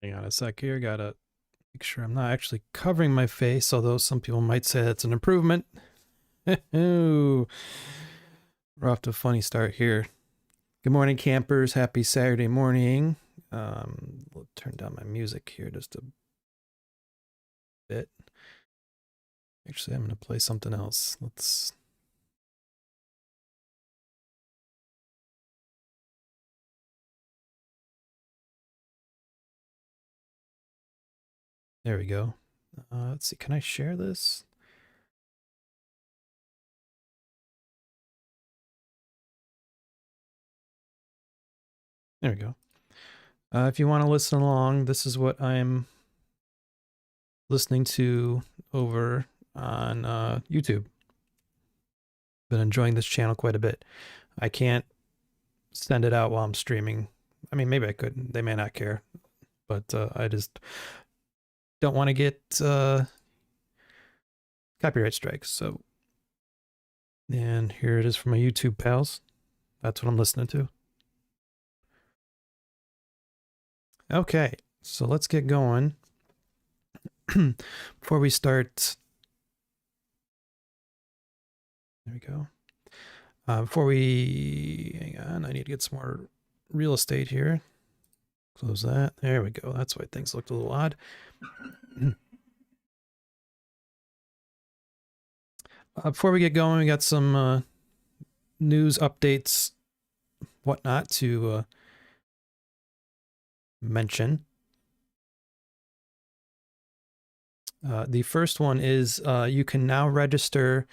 Hang on a sec here. Gotta make sure I'm not actually covering my face, although some people might say that's an improvement. Ooh, we're off to a funny start here. Good morning, campers. Happy Saturday morning. We'll turn down my music here just a bit. Actually, I'm going to play something else. There we go. Let's see. Can I share this? There we go. If you want to listen along, this is what I'm listening to over on YouTube. Been enjoying this channel quite a bit. I can't send it out while I'm streaming. I mean, maybe I could. They may not care, but I just don't want to get copyright strikes. So, and here it is for my YouTube pals. That's what I'm listening to. Okay, so let's get going. Before we start, there we go. Before we, hang on, I need to get some more real estate here. Close that. There we go. That's why things looked a little odd. Before we get going, we got some news updates, whatnot to mention. The first one is you can now register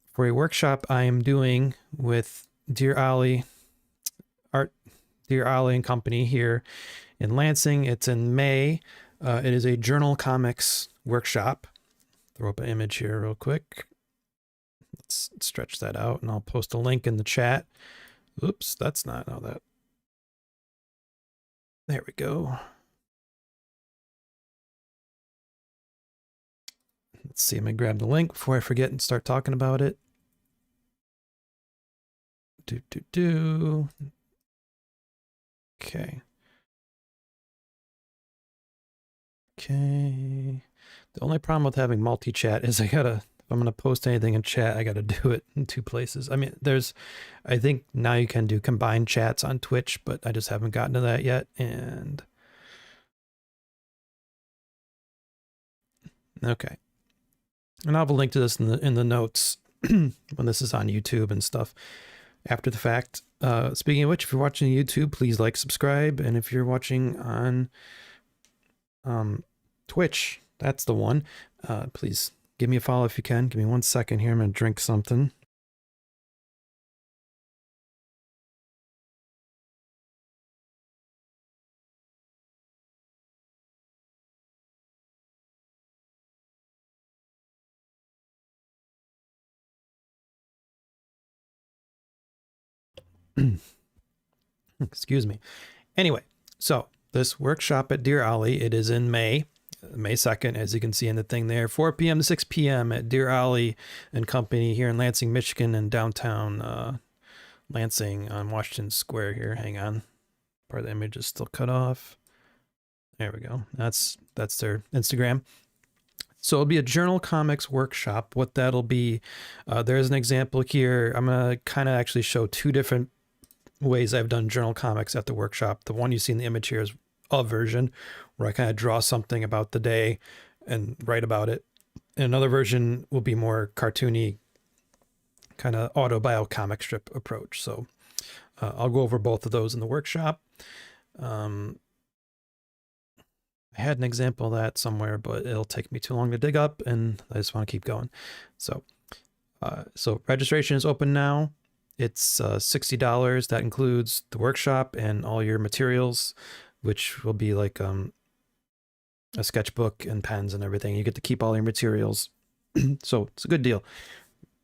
for a workshop I am doing with Dear Ollie and Company here in Lansing. It's in May. It is a journal comics workshop. Throw up an image here real quick. Let's stretch that out, and I'll post a link in the chat. Oops, that's not how that. There we go. Let's see, I'm gonna grab the link before I forget and start talking about it. Okay. Okay. The only problem with having multi-chat is if I'm gonna post anything in chat, I gotta do it in two places. I mean, I think now you can do combined chats on Twitch, but I just haven't gotten to that yet. And okay. And I'll have a link to this in the notes when this is on YouTube and stuff after the fact. Speaking of which, if you're watching YouTube, please like, subscribe. And if you're watching on Twitch, that's the one. Please give me a follow if you can. Give me 1 second here. I'm going to drink something. Excuse me. Anyway, so this workshop at Dear Ollie, it is in May 2nd, as you can see in the thing there, 4 p.m. to 6 p.m. at Dear Ollie and Company here in Lansing, Michigan, and downtown Lansing on Washington Square here. Hang on. Part of the image is still cut off. There we go. That's their Instagram. So it'll be a journal comics workshop. What that'll be, there's an example here. I'm going to kind of actually show two different ways I've done journal comics at the workshop. The one you see in the image here is a version where I kind of draw something about the day and write about it. And another version will be more cartoony, kind of autobio comic strip approach. So I'll go over both of those in the workshop. I had an example of that somewhere, but it'll take me too long to dig up, and I just want to keep going. So registration is open now. It's $60. That includes the workshop and all your materials, which will be like a sketchbook and pens and everything. You get to keep all your materials. So it's a good deal,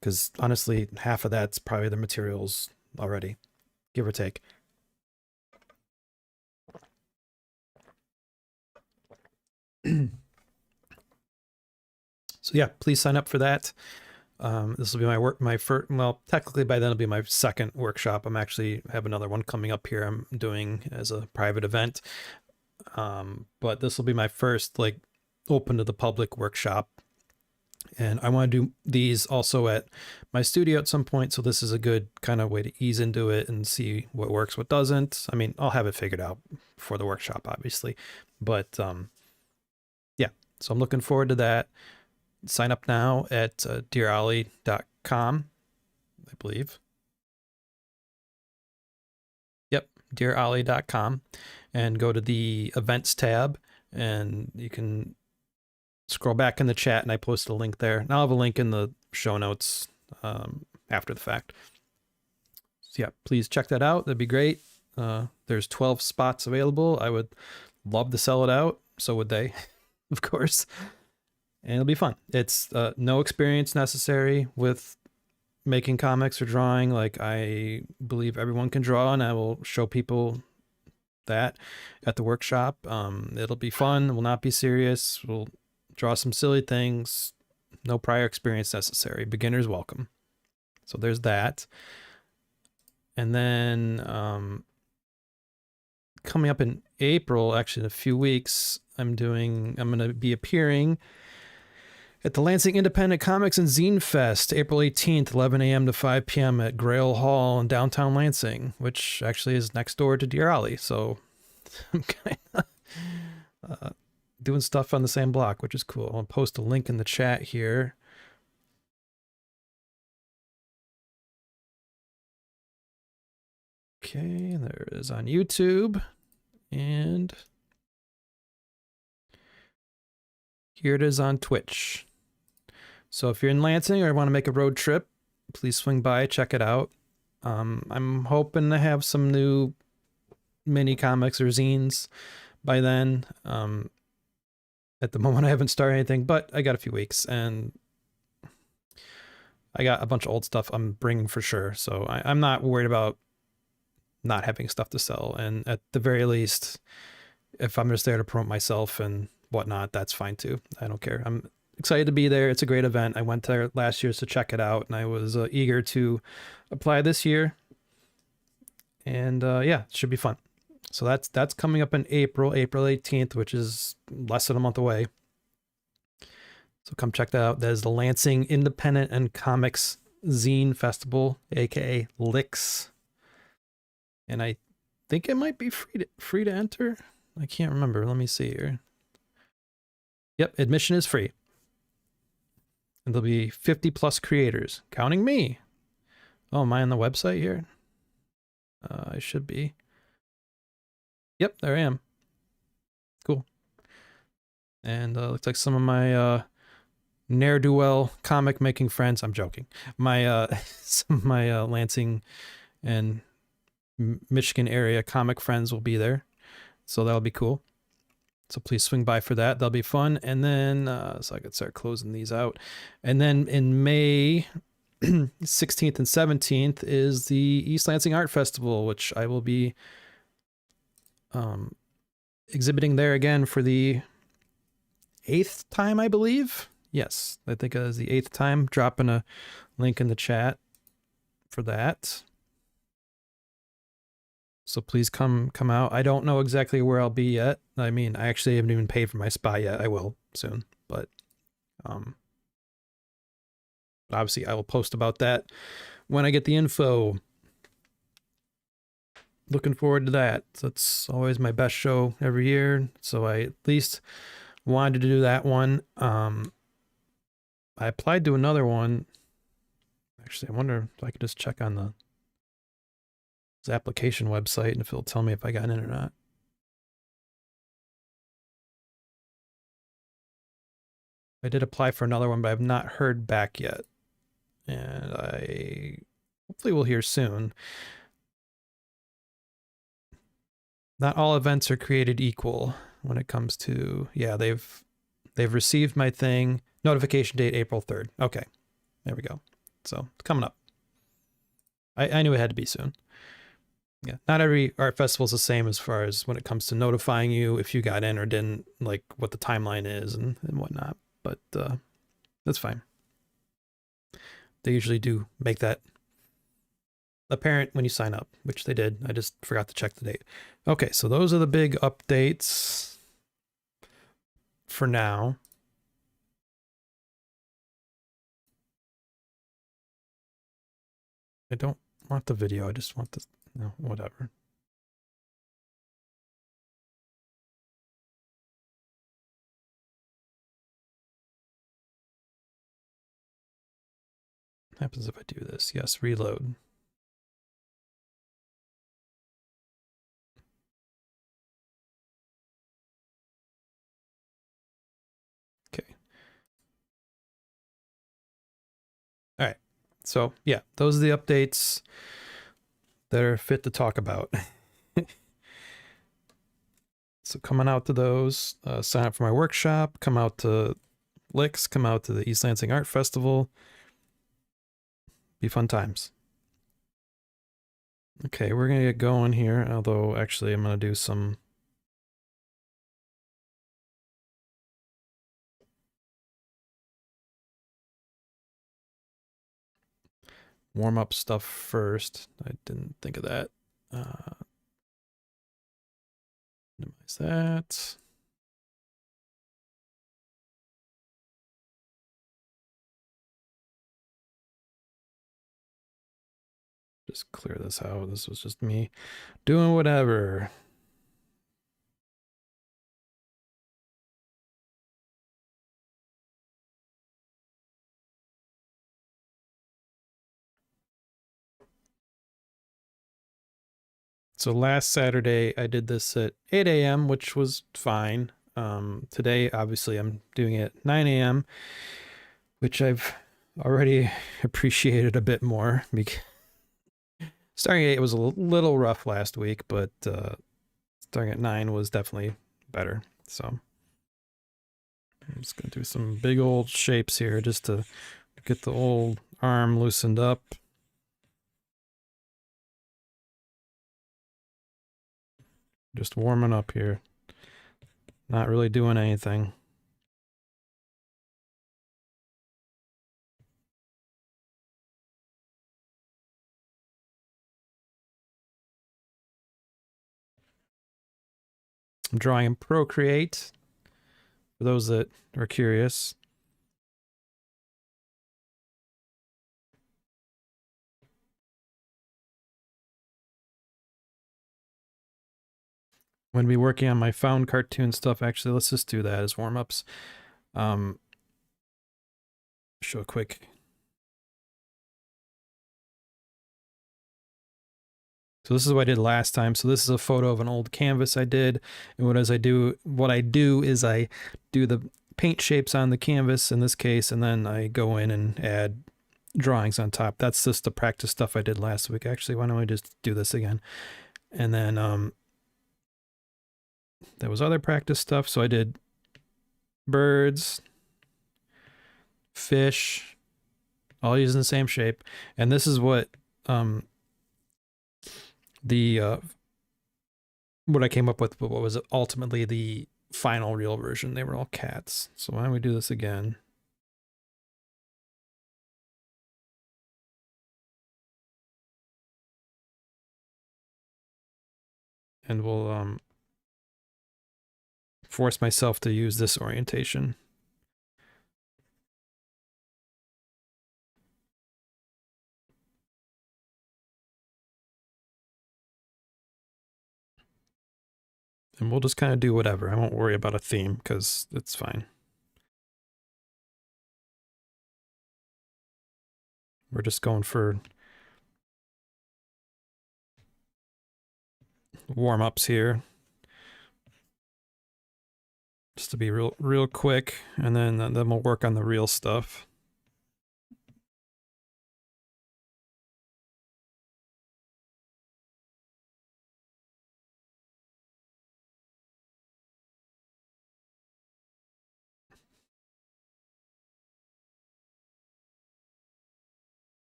because honestly, half of that's probably the materials already, give or take. So yeah, please sign up for that. This will be my first, well, technically by then it'll be my second workshop. I'm actually have another one coming up here I'm doing as a private event. But this will be my first like open to the public workshop. And I want to do these also at my studio at some point. So this is a good kind of way to ease into it and see what works, what doesn't. I mean, I'll have it figured out for the workshop, obviously. But yeah, so I'm looking forward to that. Sign up now at dearollie.com, I believe. Yep, dearollie.com. And go to the events tab, and you can scroll back in the chat, and I posted a link there. And I'll have a link in the show notes after the fact. So yeah, please check that out. That'd be great. There's 12 spots available. I would love to sell it out. So would they, of course. And it'll be fun. It's no experience necessary with making comics or drawing. Like, I believe everyone can draw, and I will show people that at the workshop. It'll be fun. It will not be serious. We'll draw some silly things. No prior experience necessary. Beginners welcome. So there's that. And then coming up in April, actually in a few weeks, I'm going to be appearing at the Lansing Independent Comics and Zine Fest, April 18th, 11 a.m. to 5 p.m. at Grail Hall in downtown Lansing, which actually is next door to Dear Ollie. So I'm kind of doing stuff on the same block, which is cool. I'll post a link in the chat here. Okay, there it is on YouTube. And here it is on Twitch. So if you're in Lansing or want to make a road trip, please swing by, check it out. I'm hoping to have some new mini comics or zines by then. At the moment, I haven't started anything, but I got a few weeks, and I got a bunch of old stuff I'm bringing for sure. So I'm not worried about not having stuff to sell. And at the very least, if I'm just there to promote myself and whatnot, that's fine too. I don't care. I'm excited to be there. It's a great event. I went there last year to check it out, and I was eager to apply this year. And yeah, it should be fun. So that's coming up in April 18th, which is less than a month away. So come check that out. That is the Lansing Independent and Comics Zine Festival, aka LIX. And I think it might be free to enter. I can't remember. Let me see here. Yep, admission is free. And there'll be 50 plus creators, counting me. Oh, am I on the website here? I should be. Yep, there I am. Cool. And looks like some of my ne'er-do-well comic making friends. I'm joking. My some of my Lansing and Michigan area comic friends will be there, so that'll be cool. So please swing by for that. That'll be fun. And then so I could start closing these out. And then in May 16th and 17th is the East Lansing Art Festival, which I will be exhibiting there again for the 8th time, I believe. Yes, I think it was the 8th time. Dropping a link in the chat for that. So please come out. I don't know exactly where I'll be yet. I mean, I actually haven't even paid for my spot yet. I will soon, but obviously I will post about that when I get the info. Looking forward to that. That's always my best show every year. So I at least wanted to do that one. I applied to another one. Actually, I wonder if I could just check on the application website and if it'll tell me if I got in or not. I did apply for another one, but I've not heard back yet. And I hopefully will hear soon. Not all events are created equal when it comes to, yeah, they've received my thing. Notification date April 3rd. Okay, there we go. So it's coming up. I knew it had to be soon. Yeah, not every art festival is the same as far as when it comes to notifying you if you got in or didn't, like what the timeline is and whatnot. But that's fine. They usually do make that apparent when you sign up, which they did. I just forgot to check the date. Okay, so those are the big updates for now. I don't want the video. I just want the, no, whatever. What happens if I do this? Yes, reload. Okay. All right. So yeah, those are the updates that are fit to talk about. So coming out to those, sign up for my workshop, come out to Licks, come out to the East Lansing Art Festival. Be fun times. Okay, we're gonna get going here, although actually I'm gonna do some warm-up stuff first. I didn't think of that. Minimize that. Just clear this out. This was just me doing whatever. So last Saturday I did this at 8 a.m., which was fine. Today, obviously, I'm doing it at 9 a.m., which I've already appreciated a bit more. Because starting at 8 was a little rough last week, but starting at 9 was definitely better. So I'm just going to do some big old shapes here just to get the old arm loosened up. Just warming up here. Not really doing anything. I'm drawing in Procreate, for those that are curious. I'm going to be working on my found cartoon stuff. Actually, let's just do that as warm-ups. Show a quick. So this is what I did last time. So this is a photo of an old canvas I did. And what I do is I do the paint shapes on the canvas in this case, and then I go in and add drawings on top. That's just the practice stuff I did last week. Actually, why don't I just do this again? And then there was other practice stuff. So I did birds, fish, all using the same shape. And this is what what I came up with, but what was ultimately the final real version. They were all cats. So why don't we do this again? And we'll force myself to use this orientation. And we'll just kind of do whatever. I won't worry about a theme because it's fine. We're just going for warm-ups here. Just to be real quick, and then we'll work on the real stuff.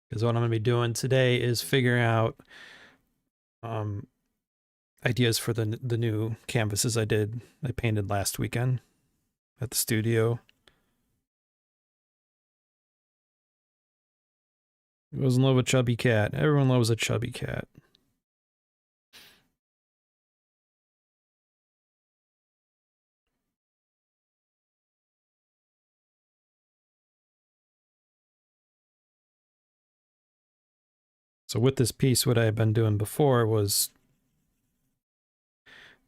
Because what I'm going to be doing today is figuring out ideas for the new canvases I painted last weekend at the studio. Who doesn't love a chubby cat? Everyone loves a chubby cat. So with this piece, what I had been doing before was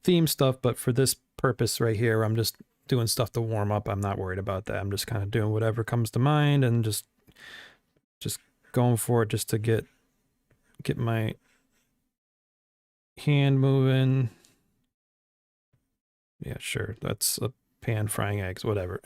theme stuff, but for this purpose right here, I'm just doing stuff to warm up. I'm not worried about that. I'm just kind of doing whatever comes to mind and just going for it just to get my hand moving. Yeah, sure. That's a pan frying eggs, whatever.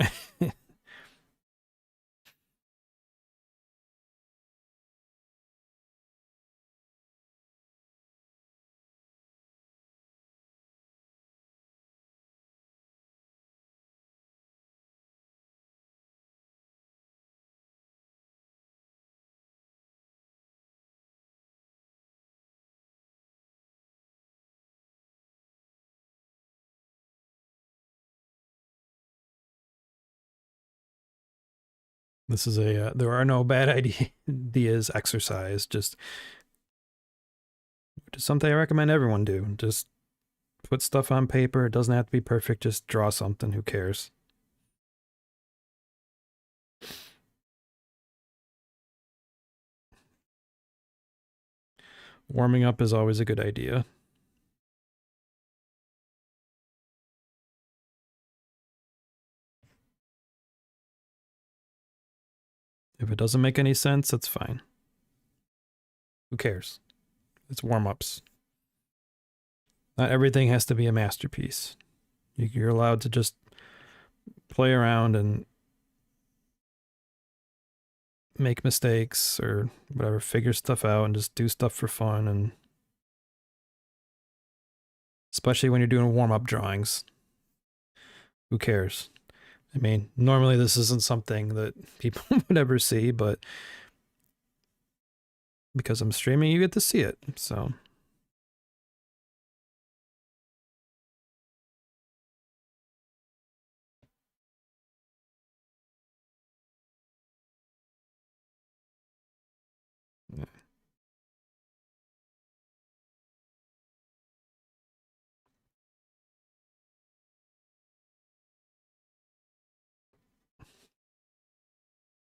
This is a there are no bad ideas exercise. Just something I recommend everyone do. Just put stuff on paper. It doesn't have to be perfect. Just draw something. Who cares? Warming up is always a good idea. If it doesn't make any sense, that's fine. Who cares? It's warm-ups. Not everything has to be a masterpiece. You're allowed to just play around and make mistakes or whatever, figure stuff out and just do stuff for fun, and especially when you're doing warm-up drawings. Who cares? I mean, normally this isn't something that people would ever see, but because I'm streaming, you get to see it. So yeah.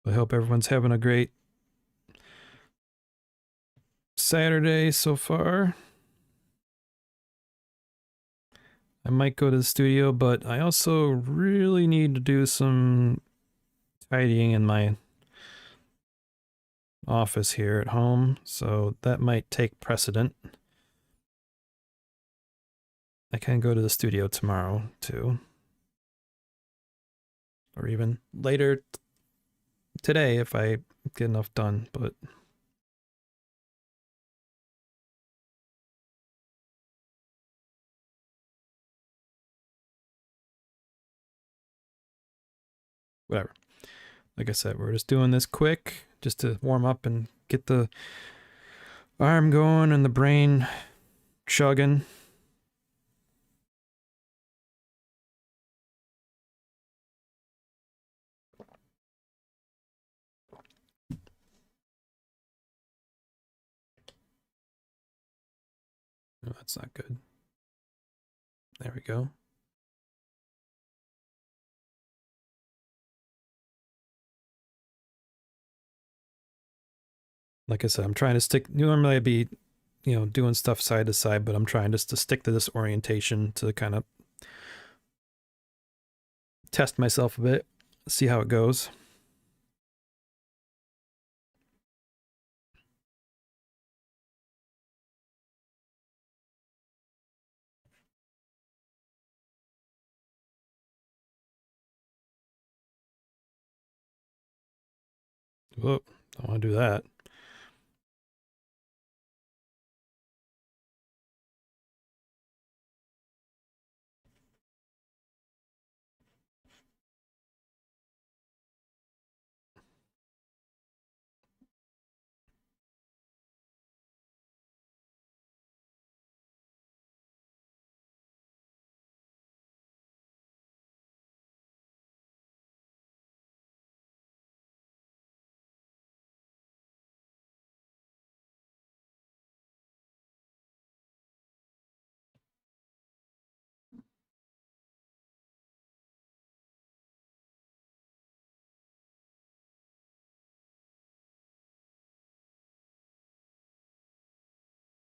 I hope everyone's having a great Saturday so far. I might go to the studio, but I also really need to do some tidying in my office here at home, so that might take precedent. I can go to the studio tomorrow too, or even later today if I get enough done, but whatever. Like I said, we're just doing this quick just to warm up and get the arm going and the brain chugging. No, that's not good. There we go. Like I said, I'm trying to stick. Normally I'd be, doing stuff side to side, but I'm trying just to stick to this orientation to kind of test myself a bit, see how it goes. Whoop, don't want to do that.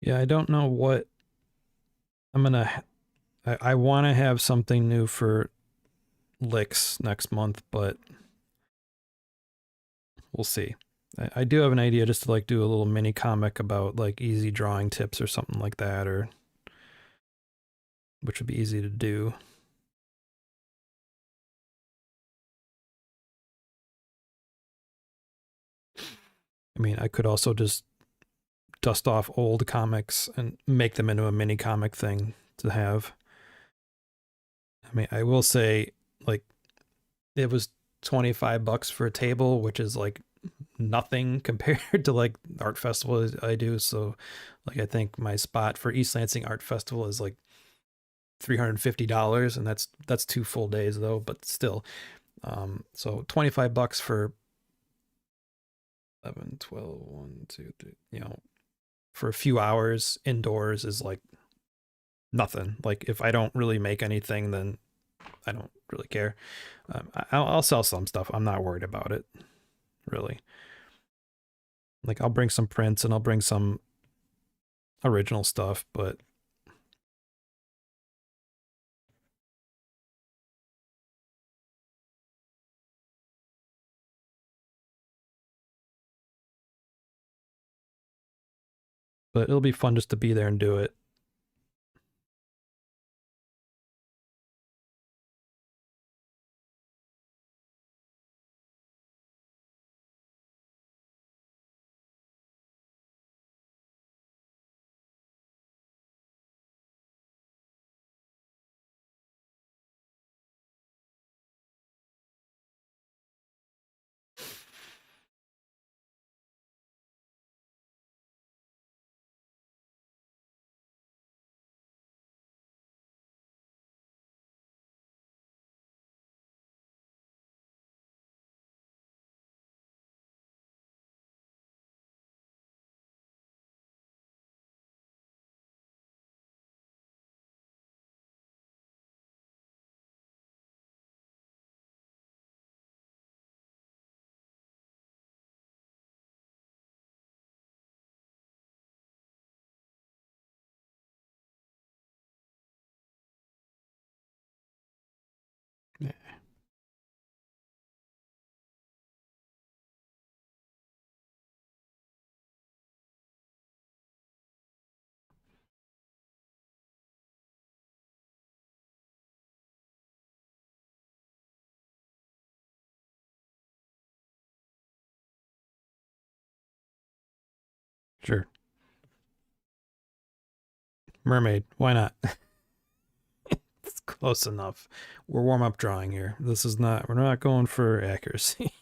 Yeah, I don't know what I'm gonna. I want to have something new for Licks next month, but we'll see. I do have an idea just to like do a little mini comic about like easy drawing tips or something like that, or which would be easy to do. I mean, I could also just dust off old comics and make them into a mini comic thing to have. I mean, I will say, like, it was $25 for a table, which is like nothing compared to like art festival I do. So, like, I think my spot for East Lansing Art Festival is like $350, and that's 2 full days though. But still, so $25 for 11, 12, 1, 2, 3, for a few hours indoors is like nothing. Like, if I don't really make anything, then I don't really care. I'll sell some stuff. I'm not worried about it, really. Like, I'll bring some prints and I'll bring some original stuff, but it'll be fun just to be there and do it. Yeah, sure. Mermaid, why not? It's close enough. We're warm up drawing here. We're not going for accuracy.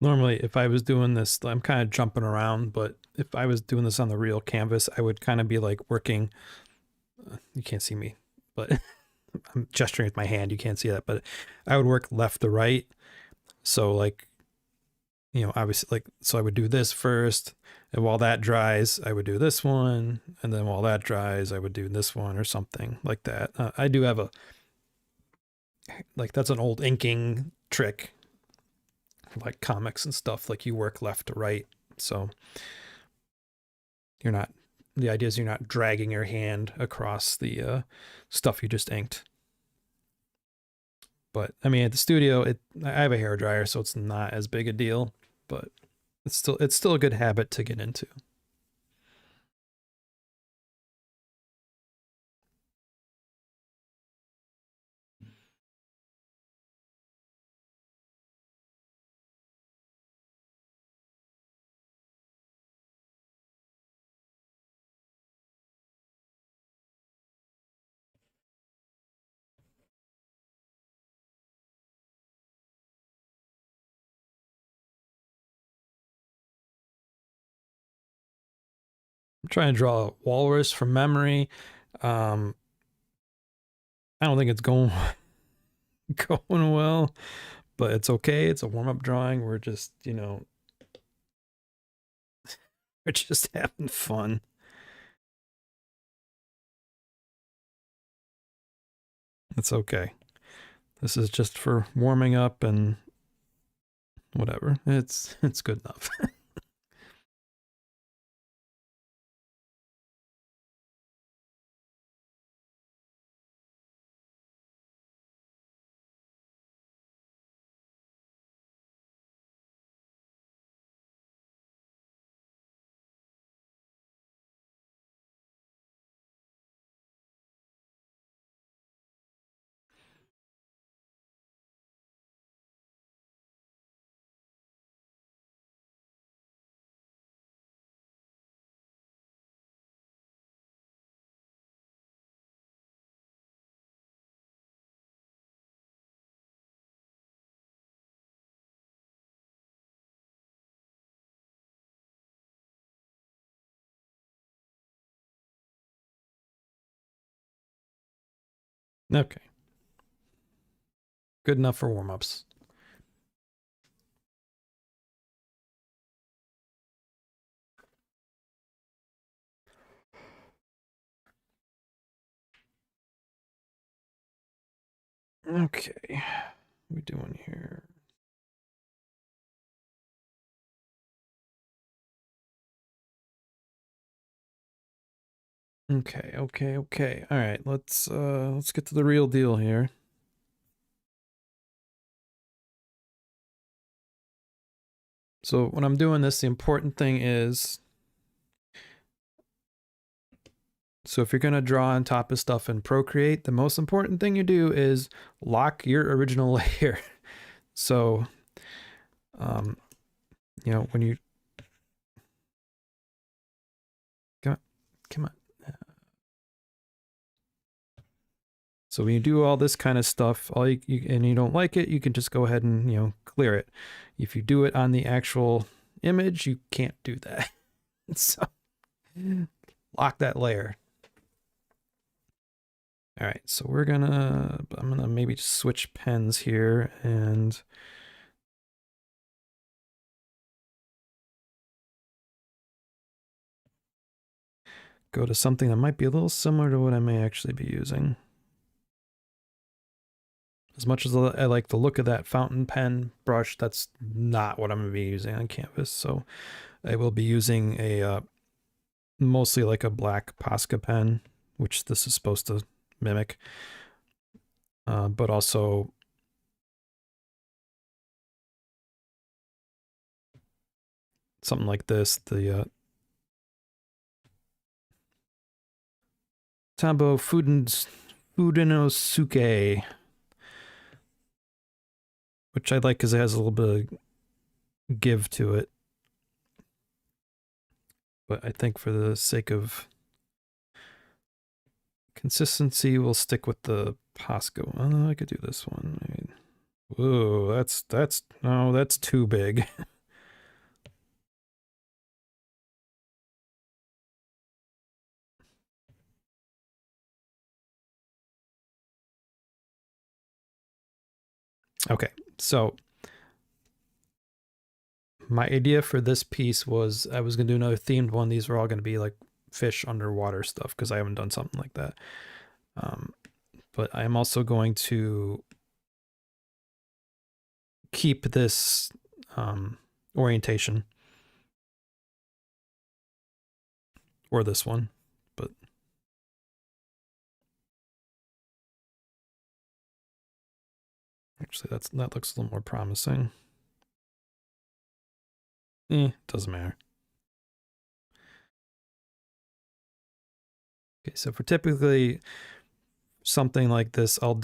Normally, if I was doing this, I'm kind of jumping around, but if I was doing this on the real canvas, I would kind of be like working. You can't see me, but I'm gesturing with my hand. You can't see that, but I would work left to right. So, like, obviously, like, so I would do this first, and while that dries, I would do this one, and then while that dries, I would do this one or something like that. I do have that's an old inking trick, like comics and stuff. Like, you work left to right, so you're not the idea is you're not dragging your hand across the stuff you just inked. But I mean, at the studio, I have a hair dryer, so it's not as big a deal, but it's still a good habit to get into. I'm trying to draw a walrus from memory. I don't think it's going going well, but it's okay. It's a warm-up drawing. We're just, we're just having fun. It's okay. This is just for warming up and whatever. It's good enough. Okay. Good enough for warm-ups. Okay. What are we doing here? Okay. All right, let's get to the real deal here. So when I'm doing this, the important thing is, so if you're going to draw on top of stuff in Procreate, the most important thing you do is lock your original layer. So, when you, come on. So when you do all this kind of stuff, and you don't like it, you can just go ahead and, clear it. If you do it on the actual image, you can't do that. So lock that layer. All right, so I'm gonna maybe just switch pens here and go to something that might be a little similar to what I may actually be using. As much as I like the look of that fountain pen brush, that's not what I'm gonna be using on canvas. So I will be using a mostly like a black Posca pen, which this is supposed to mimic, but also something like this, the Tabo Fudenosuke, which I like because it has a little bit of give to it. But I think for the sake of consistency, we'll stick with the Posca. I could do this one. Whoa, that's too big. Okay, so my idea for this piece was I was going to do another themed one. These were all going to be like fish underwater stuff because I haven't done something like that. But I am also going to keep this for this one, but actually that looks a little more promising. Doesn't matter. Okay, so for typically something like this, I will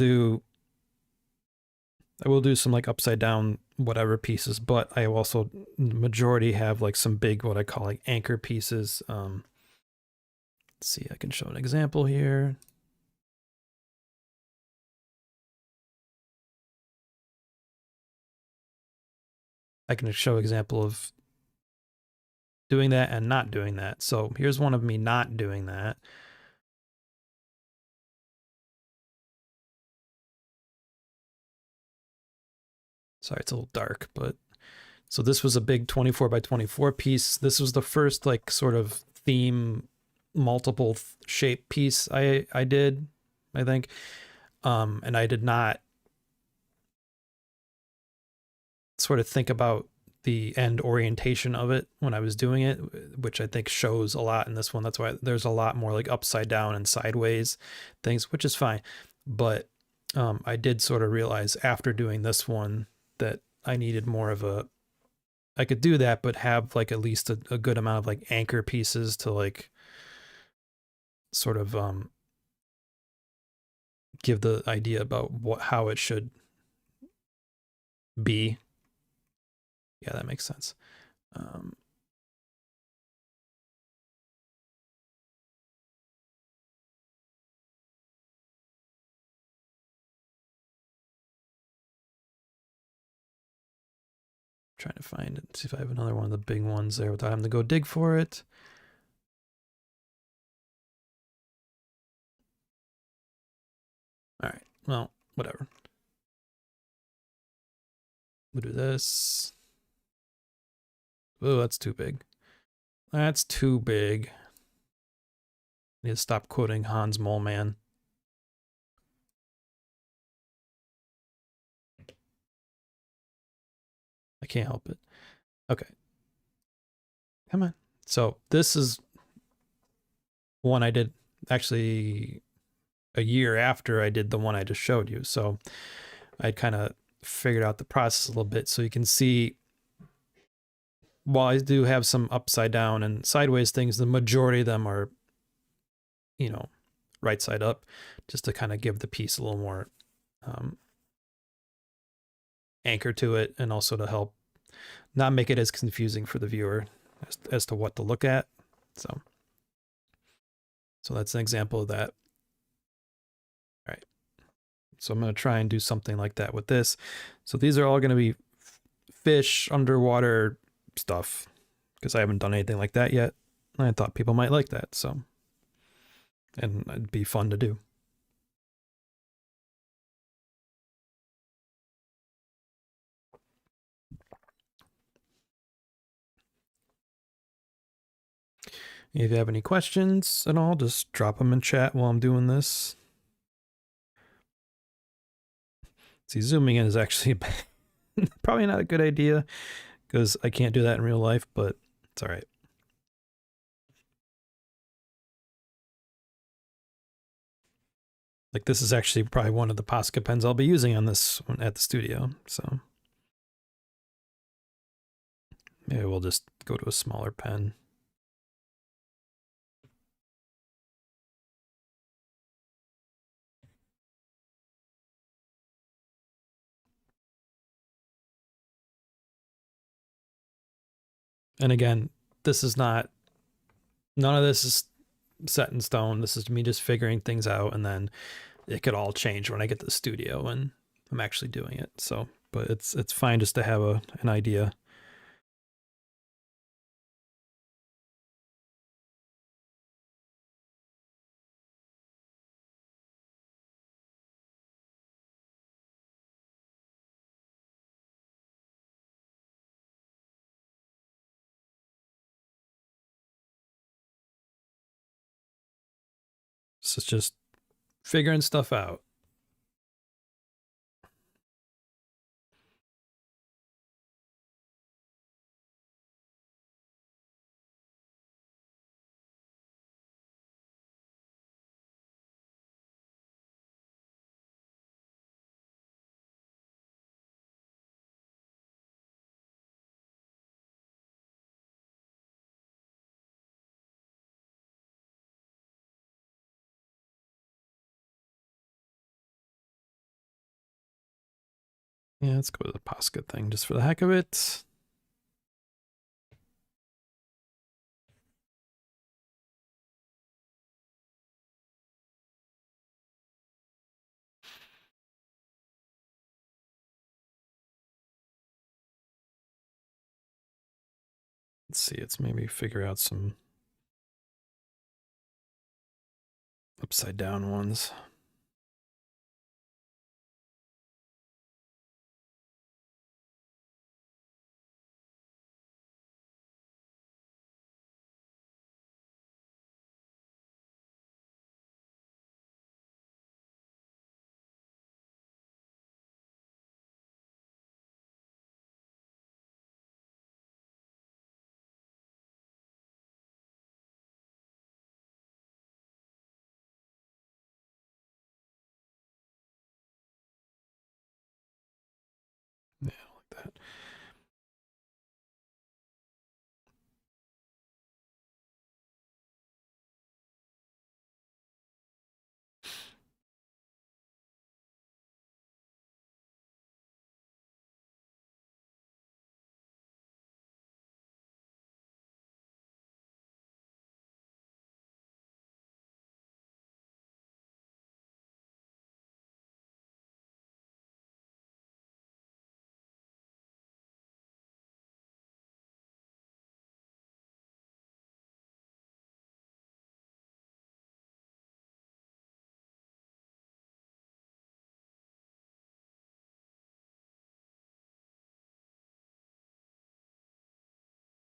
do some like upside down whatever pieces, but I also majority have like some big, what I call like anchor pieces. Let's see, I can show an example here. I can show an example of doing that and not doing that. So here's one of me not doing that. Sorry, it's a little dark, but so this was a big 24 by 24 piece. This was the first like sort of theme multiple shape piece I did, I think. And I did not sort of think about the end orientation of it when I was doing it, which I think shows a lot in this one. That's why there's a lot more like upside down and sideways things, which is fine. But I did sort of realize after doing this one that I needed more of a, I could do that, but have like at least a good amount of like anchor pieces to like sort of give the idea about how it should be. Yeah, that makes sense. Trying to find it, see if I have another one of the big ones there without having to go dig for it. All right, well, whatever. We'll do this. Oh, that's too big. That's too big. I need to stop quoting Hans Moleman. I can't help it. Okay. Come on. So this is one I did actually a year after I did the one I just showed you. So I kind of figured out the process a little bit. So you can see, while I do have some upside down and sideways things, the majority of them are, you know, right side up, just to kind of give the piece a little more anchor to it, and also to help not make it as confusing for the viewer as to what to look at. So that's an example of that. All right. So I'm going to try and do something like that with this. So these are all going to be fish, underwater stuff, because I haven't done anything like that yet. I thought people might like that, so, and it'd be fun to do. If you have any questions at all, just drop them in chat while I'm doing this. See, zooming in is actually probably not a good idea, because I can't do that in real life, but it's all right. Like, this is actually probably one of the Posca pens I'll be using on this one at the studio, so maybe we'll just go to a smaller pen. And again, this is not, none of this is set in stone. This is me just figuring things out, and then it could all change when I get to the studio and I'm actually doing it. So, but it's fine just to have an idea. So it's just figuring stuff out. Yeah, let's go with the Posca thing just for the heck of it. Let's see, let's maybe figure out some upside down ones. Yeah, like that.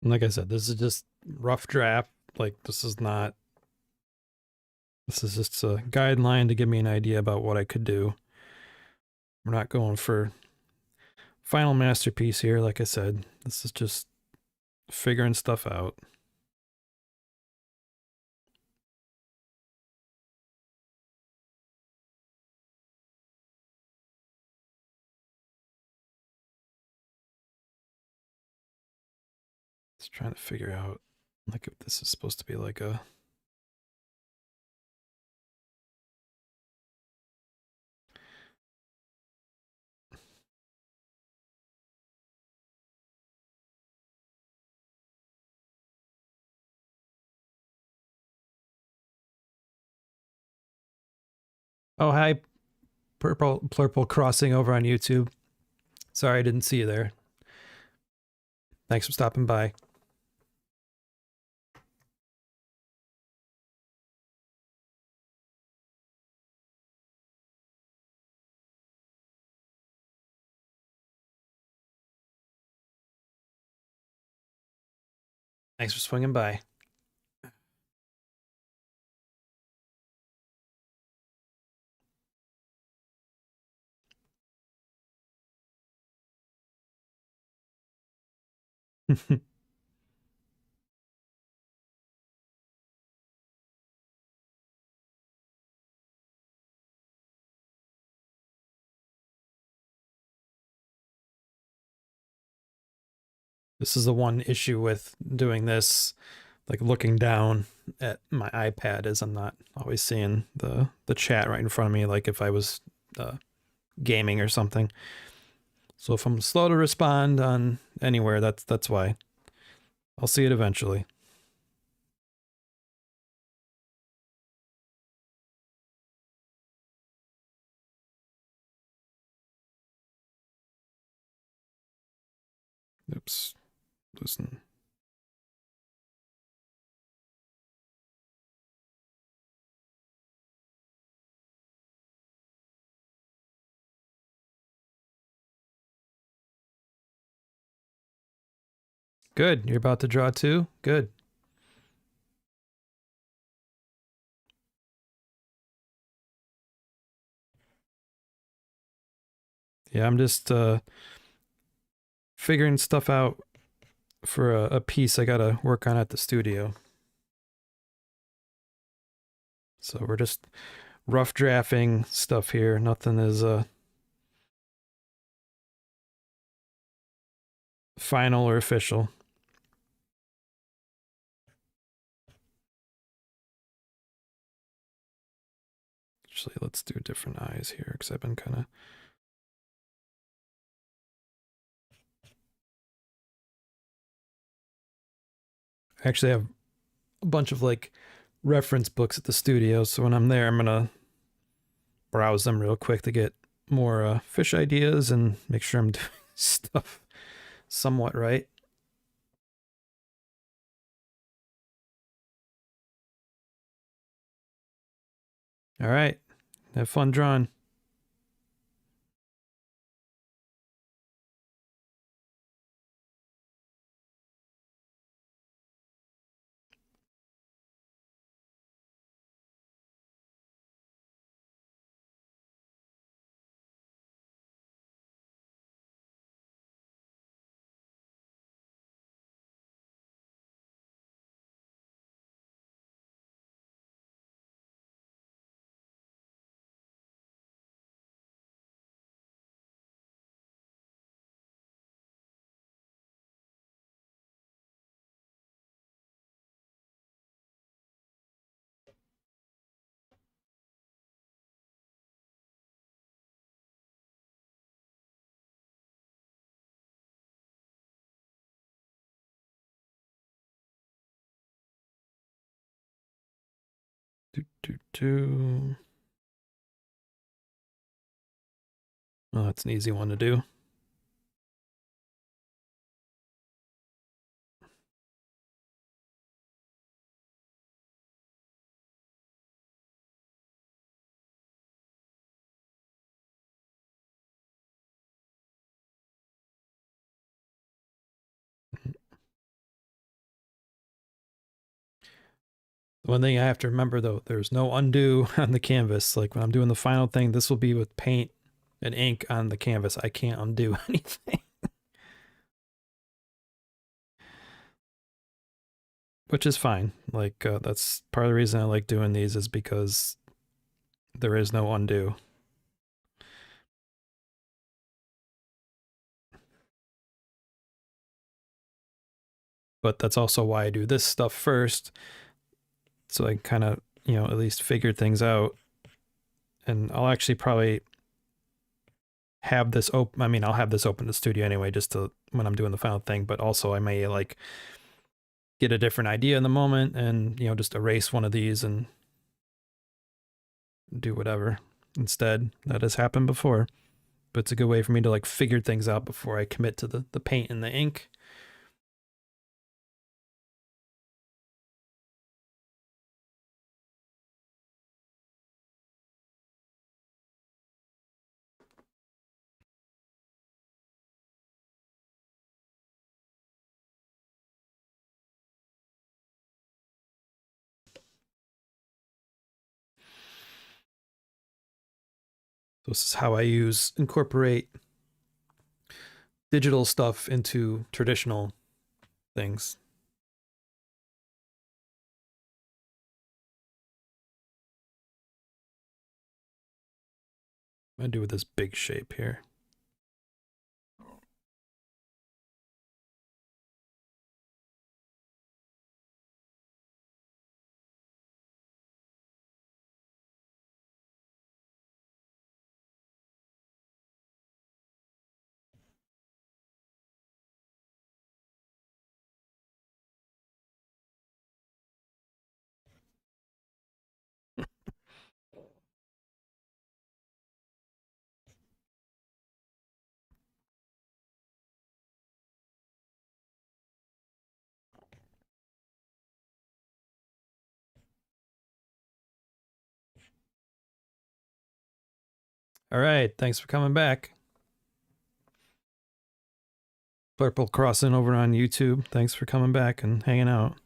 And like I said, this is just rough draft. Like this is just a guideline to give me an idea about what I could do. We're not going for final masterpiece here. Like I said, this is just figuring stuff out. Just trying to figure out like if this is supposed to be like a Oh, hi, Purple crossing over on YouTube. Sorry I didn't see you there. Thanks for stopping by. Thanks for swinging by. This is the one issue with doing this, like looking down at my iPad, is I'm not always seeing the chat right in front of me, like if I was gaming or something. So if I'm slow to respond on anywhere, that's why. I'll see it eventually. Oops, loosen. Good, you're about to draw too? Good. Yeah, I'm just figuring stuff out for a piece I gotta work on at the studio. So we're just rough drafting stuff here. Nothing is final or official. Actually, let's do different eyes here because I've been kind of I actually have a bunch of like reference books at the studio, so when I'm there, I'm gonna browse them real quick to get more fish ideas and make sure I'm doing stuff somewhat right. All right, have fun drawing. Do. Oh, that's an easy one to do. The one thing I have to remember though, there's no undo on the canvas. Like when I'm doing the final thing, this will be with paint and ink on the canvas. I can't undo anything. Which is fine. Like that's part of the reason I like doing these is because there is no undo. But that's also why I do this stuff first, so I kind of, you know, at least figure things out. And I'll actually probably have this open. I mean, I'll have this open to studio anyway, just to when I'm doing the final thing. But also, I may like get a different idea in the moment, and you know, just erase one of these and do whatever instead. That has happened before, but it's a good way for me to like figure things out before I commit to the paint and the ink. This is how I incorporate digital stuff into traditional things. I do with this big shape here. All right, thanks for coming back. Purple Crossing over on YouTube. Thanks for coming back and hanging out.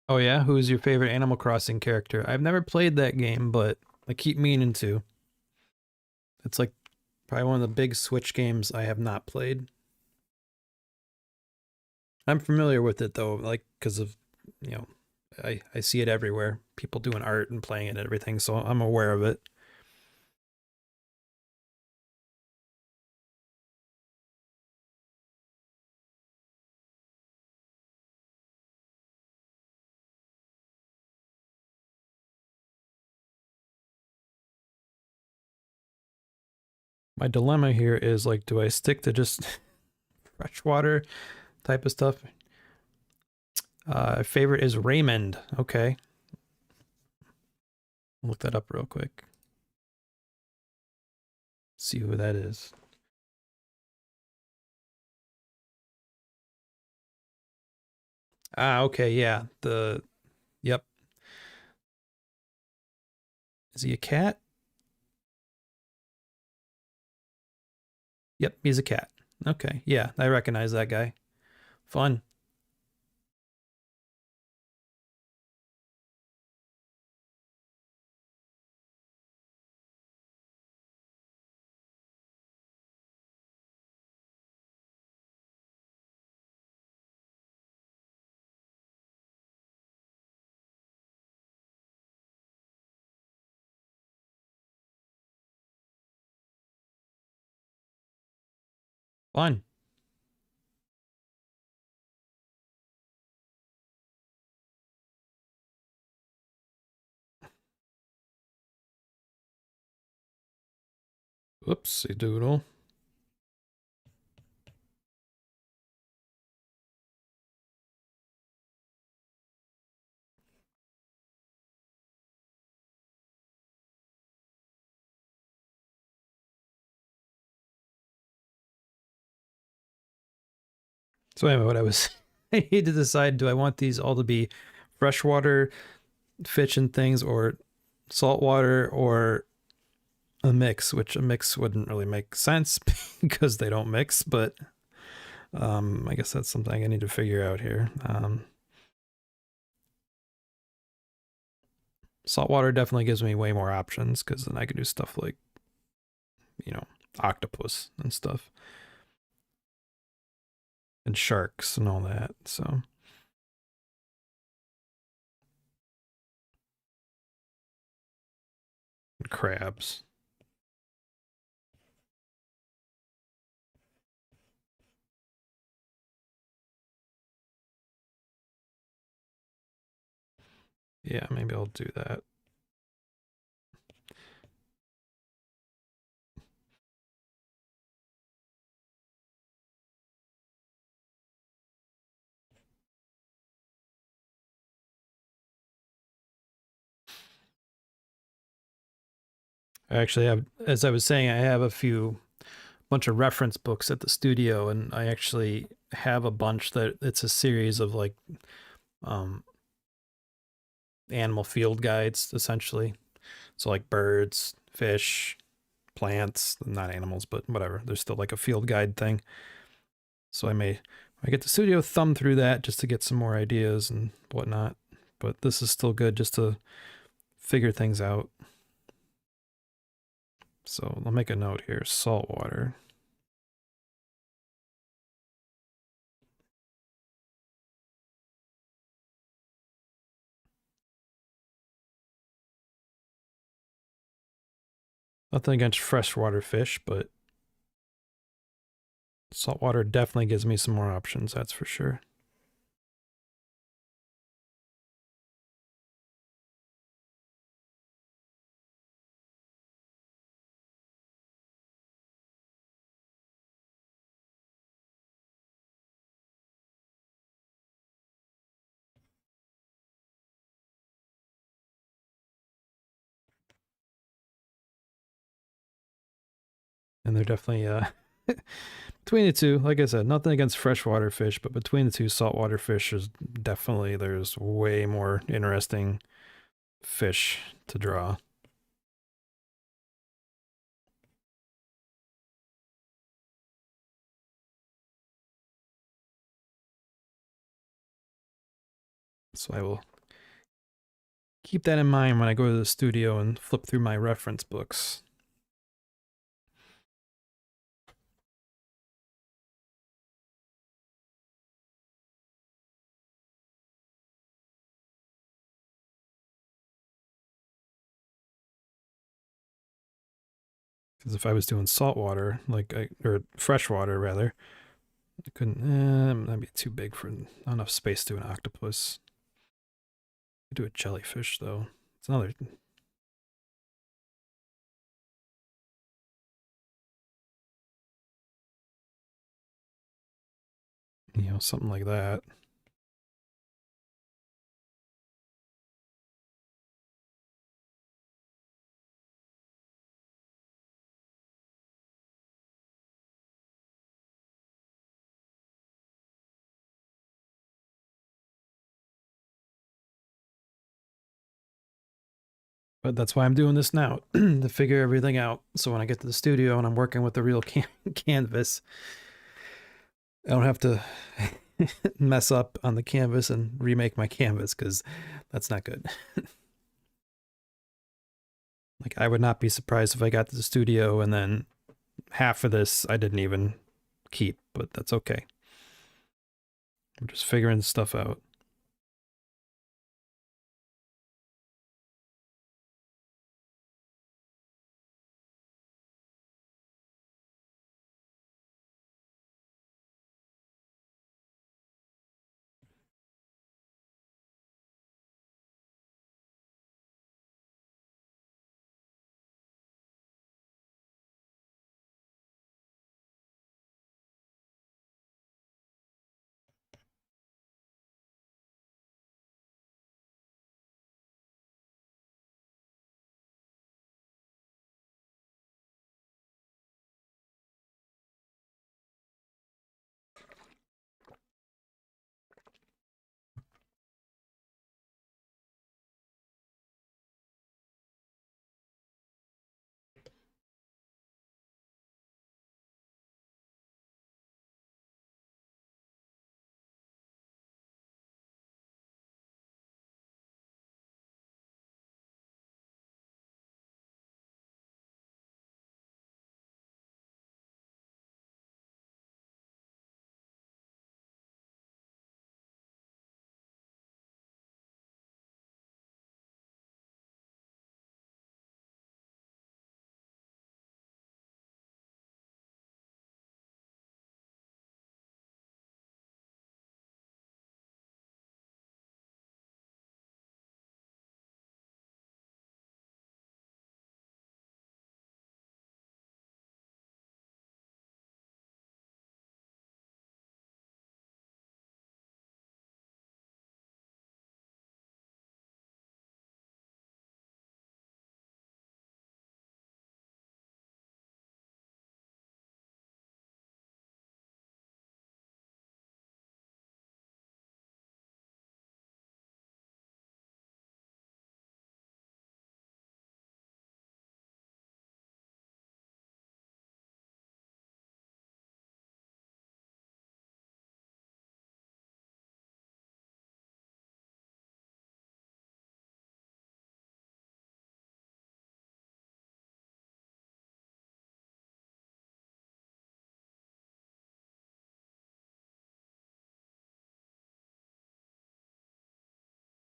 Oh yeah, who is your favorite Animal Crossing character? I've never played that game, but I keep meaning to. It's like probably one of the big Switch games I have not played. I'm familiar with it though, like because of, you know, I see it everywhere. People doing art and playing it and everything, so I'm aware of it. My dilemma here is like, do I stick to just freshwater type of stuff? Favorite is Raymond. Okay, look that up real quick. See who that is. Ah, okay, yeah. Yep. Is he a cat? Yep, he's a cat. Okay, yeah, I recognize that guy. Fun. Fun. Whoopsie doodle. So anyway, what I was I need to decide, do I want these all to be freshwater fish and things or saltwater or a mix, which a mix wouldn't really make sense because they don't mix, but I guess that's something I need to figure out here. Saltwater definitely gives me way more options because then I can do stuff like, you know, octopus and stuff and sharks and all that. So and crabs. Yeah, maybe I'll do that. I actually have, as I was saying, I have a few bunch of reference books at the studio, and I actually have a bunch that it's a series of like um, animal field guides, essentially. So like birds, fish, plants, not animals, but whatever. There's still like a field guide thing. So I get the studio, thumb through that just to get some more ideas and whatnot. But this is still good just to figure things out. So I'll make a note here: saltwater. Nothing against freshwater fish, but saltwater definitely gives me some more options, that's for sure. And they're definitely between the two, like I said, nothing against freshwater fish, but between the two, saltwater fish is definitely, there's way more interesting fish to draw. So I will keep that in mind when I go to the studio and flip through my reference books. Because if I was doing salt water, or fresh water rather, I couldn't, that'd be too big for, not enough space to do an octopus. I do a jellyfish though. It's another, something like that. But that's why I'm doing this now, to figure everything out. So when I get to the studio and I'm working with the real canvas, I don't have to mess up on the canvas and remake my canvas, because that's not good. Like, I would not be surprised if I got to the studio and then half of this I didn't even keep, but that's okay. I'm just figuring stuff out.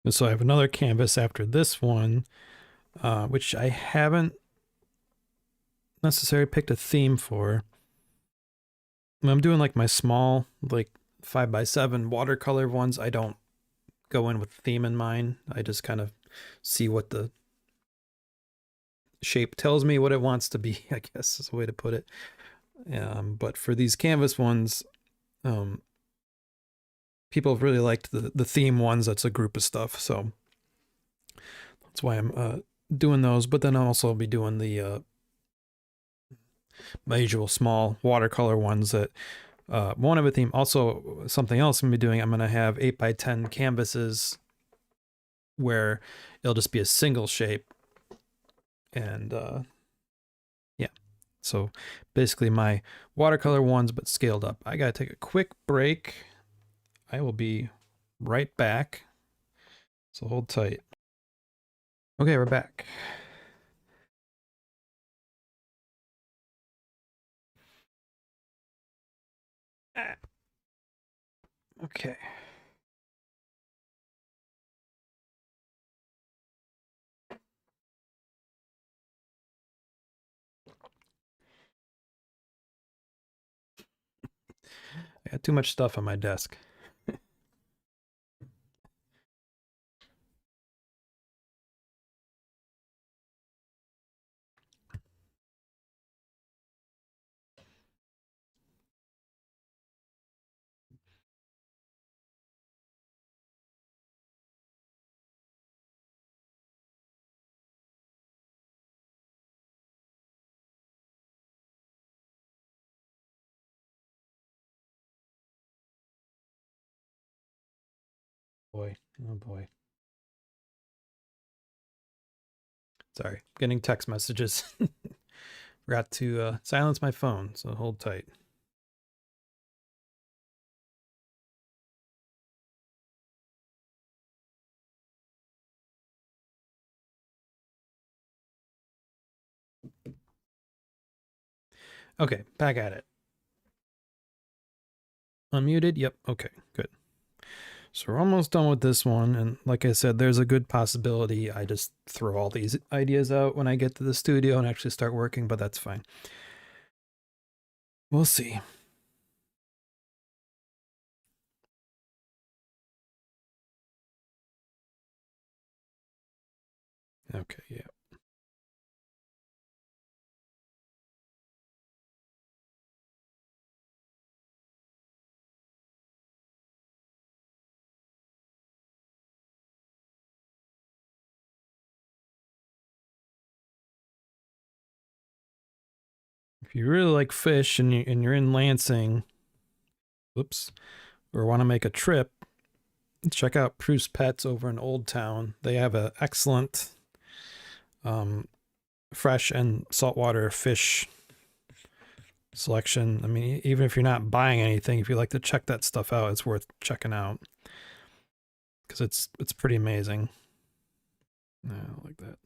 And so I have another canvas after this one, which I haven't necessarily picked a theme for. When I'm doing like my small, like 5x7 watercolor ones, I don't go in with theme in mind. I just kind of see what the shape tells me what it wants to be, I guess is a way to put it. But for these canvas ones, people really liked the theme ones. That's a group of stuff, so that's why I'm doing those. But then I'll also be doing the my usual small watercolor ones that won't have a theme. Also, something else I'm gonna be doing, I'm gonna have 8x10 canvases where it'll just be a single shape. And yeah, so basically my watercolor ones, but scaled up. I gotta take a quick break. I will be right back, so hold tight. Okay, we're back. Okay. I got too much stuff on my desk. Boy, oh boy. Sorry, getting text messages. Forgot to silence my phone, so hold tight. Okay, back at it. Unmuted? Yep, okay, good. So we're almost done with this one, and like I said, there's a good possibility I just throw all these ideas out when I get to the studio and actually start working, but that's fine. We'll see. Okay, yeah. If you really like fish and you're in Lansing, whoops, or want to make a trip, check out Prue's Pets over in Old Town. They have an excellent fresh and saltwater fish selection. I mean, even if you're not buying anything, if you like to check that stuff out, it's worth checking out because it's pretty amazing. Yeah, like that.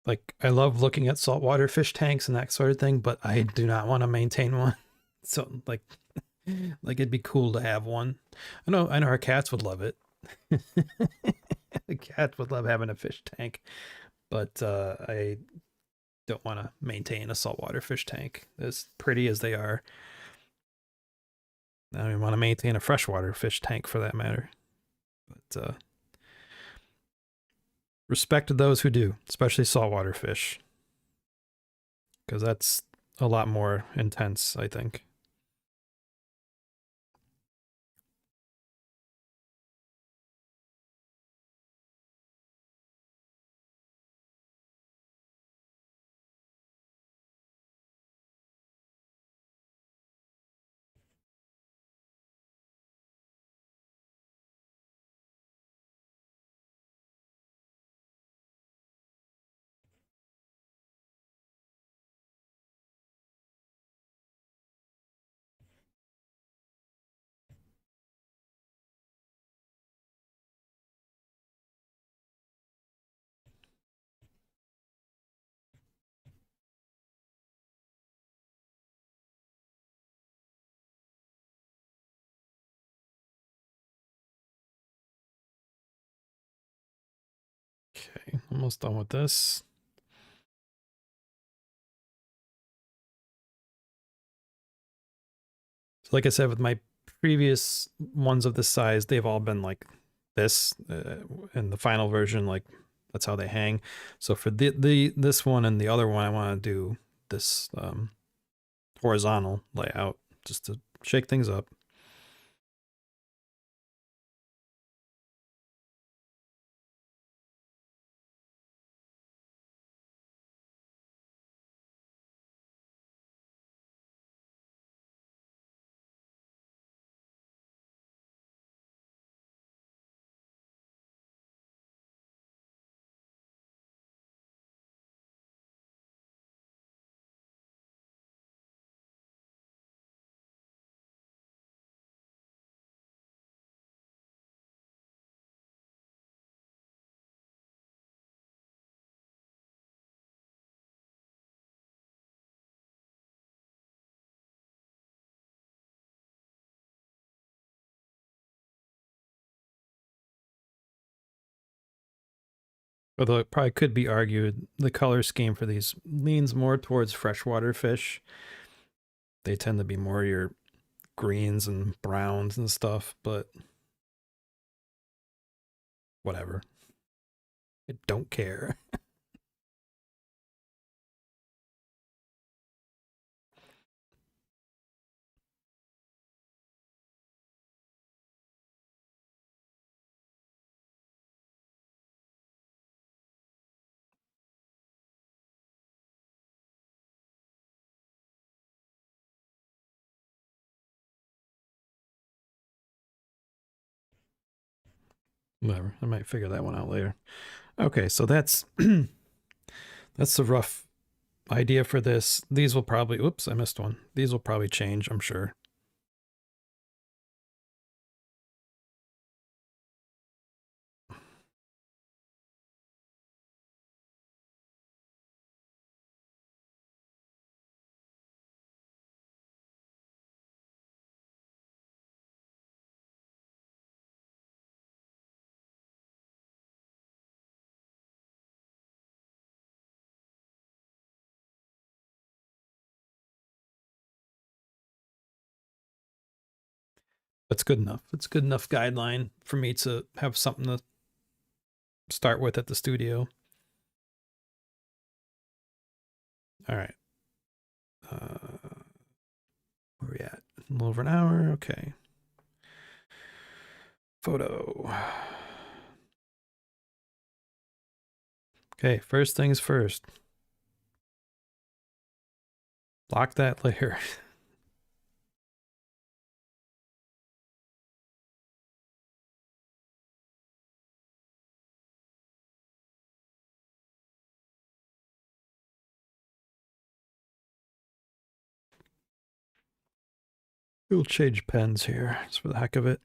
Like, I love looking at saltwater fish tanks and that sort of thing, but I do not want to maintain one. So like it'd be cool to have one. I know our cats would love it. The cats would love having a fish tank, but I don't want to maintain a saltwater fish tank as pretty as they are. I don't even want to maintain a freshwater fish tank for that matter. But respect to those who do, especially saltwater fish, because that's a lot more intense, I think. Okay, almost done with this. So like I said, with my previous ones of this size, they've all been like this. In the final version, like that's how they hang. So for this one and the other one, I want to do this horizontal layout just to shake things up. Although it probably could be argued the color scheme for these leans more towards freshwater fish. They tend to be more your greens and browns and stuff, but whatever. I don't care. Whatever. I might figure that one out later. Okay, so that's that's the rough idea for this. These will probably, oops, I missed one. These will probably change, I'm sure. That's good enough. It's good enough guideline for me to have something to start with at the studio. All right. Where are we at? A little over an hour. Okay. Photo. Okay, first things first. Lock that layer. We'll change pens here, just for the heck of it.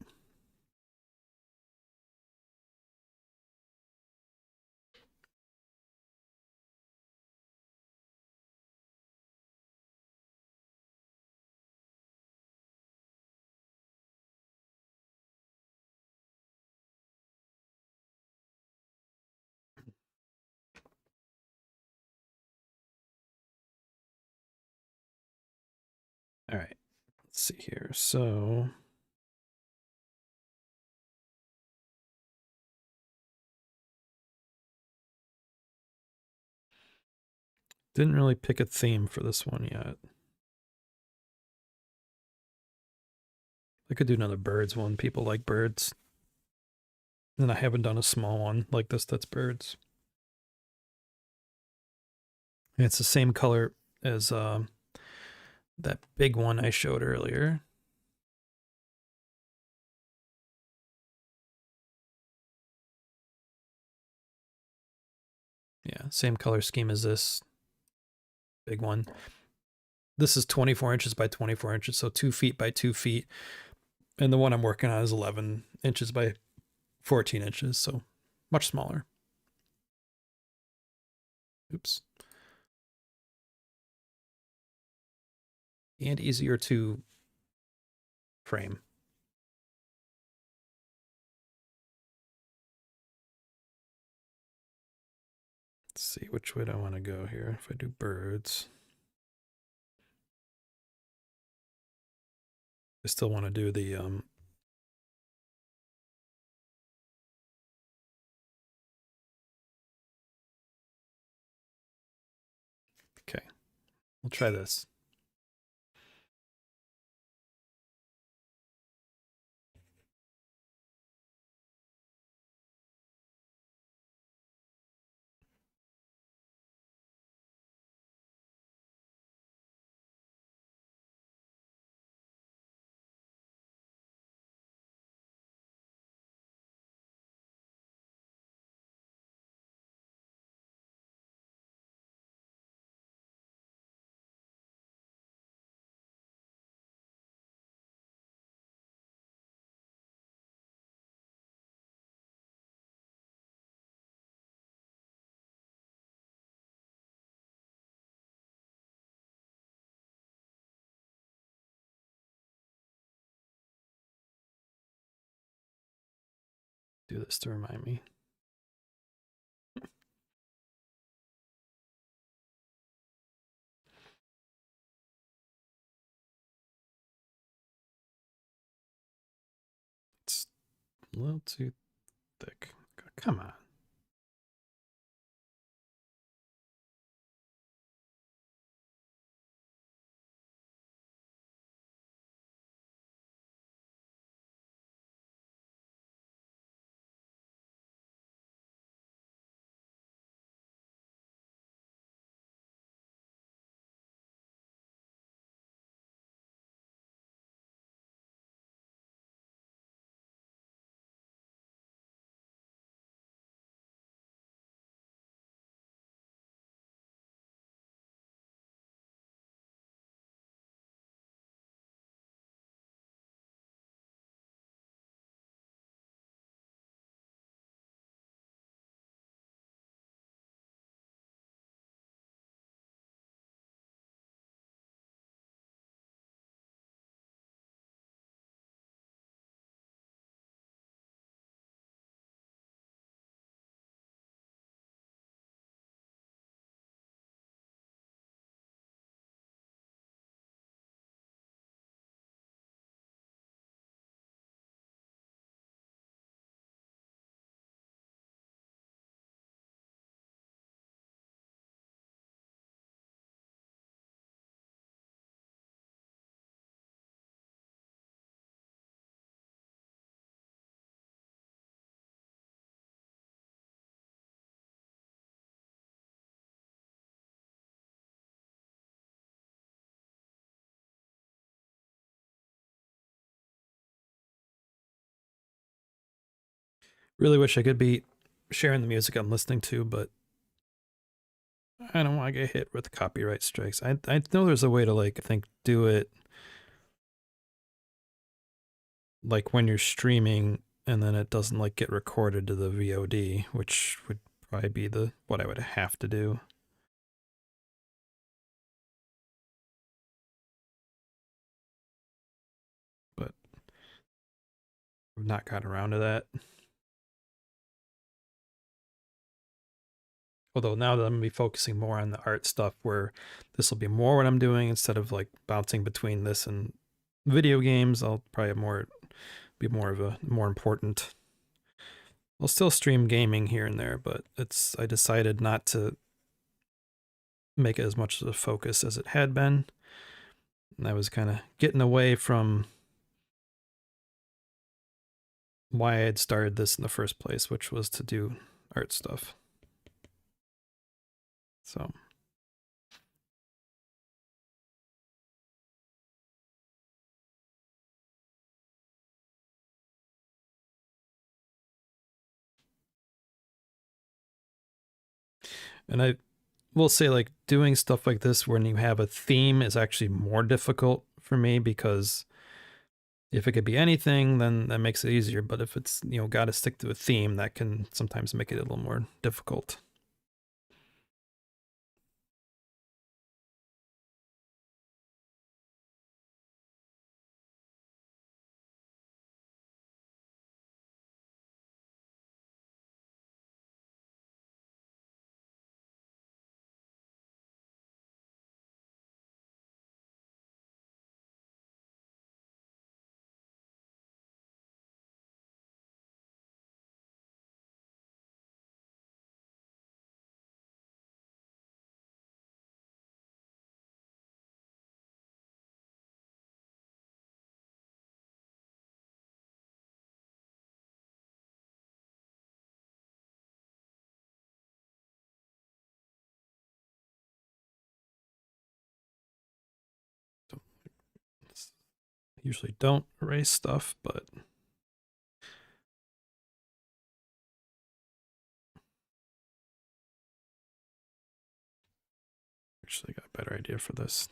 All right, let's see here. So didn't really pick a theme for this one yet. I could do another birds one. People like birds. And I haven't done a small one like this that's birds. And it's the same color as that big one I showed earlier. Yeah, same color scheme as this big one. This is 24 inches by 24 inches, so 2 feet by 2 feet. And the one I'm working on is 11 inches by 14 inches, so much smaller. Oops. And easier to frame. Let's see, which way do I want to go here? If I do birds, I still want to do the okay, we'll try this. Do this to remind me. A little too thick. Come on. Really wish I could be sharing the music I'm listening to, but I don't want to get hit with copyright strikes. I know there's a way to, like, I think do it like when you're streaming and then it doesn't like get recorded to the VOD, which would probably be the what I would have to do. But I've not gotten around to that. Although now that I'm gonna be focusing more on the art stuff, where this will be more what I'm doing instead of like bouncing between this and video games, I'll probably be more of a more important. I'll still stream gaming here and there, but I decided not to make it as much of a focus as it had been. And I was kind of getting away from why I had started this in the first place, which was to do art stuff. So and I will say, like, doing stuff like this when you have a theme is actually more difficult for me, because if it could be anything, then that makes it easier. But if it's, got to stick to a theme, that can sometimes make it a little more difficult. So usually don't erase stuff, but actually got a better idea for this.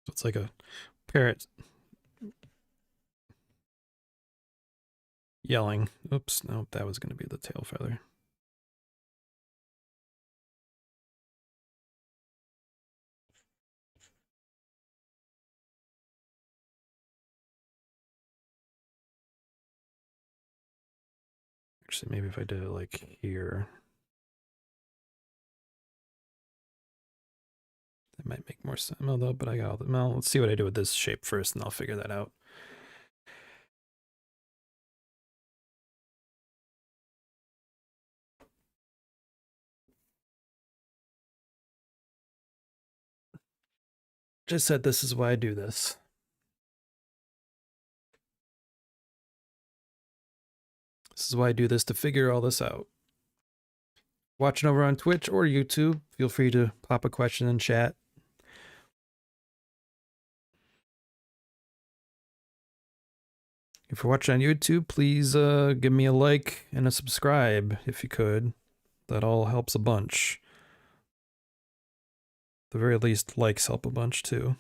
So it's like a parrot yelling. Oops, no, that was going to be the tail feather. Actually, maybe if I did it like here, that might make more sense. Well, but I got all the, well, let's see what I do with this shape first, and I'll figure that out. Just said this is why I do this. This is why I do this, to figure all this out. Watching over on Twitch or YouTube, feel free to pop a question in chat. If you're watching on YouTube, please give me a like and a subscribe if you could. That all helps a bunch. At the very least, likes help a bunch too.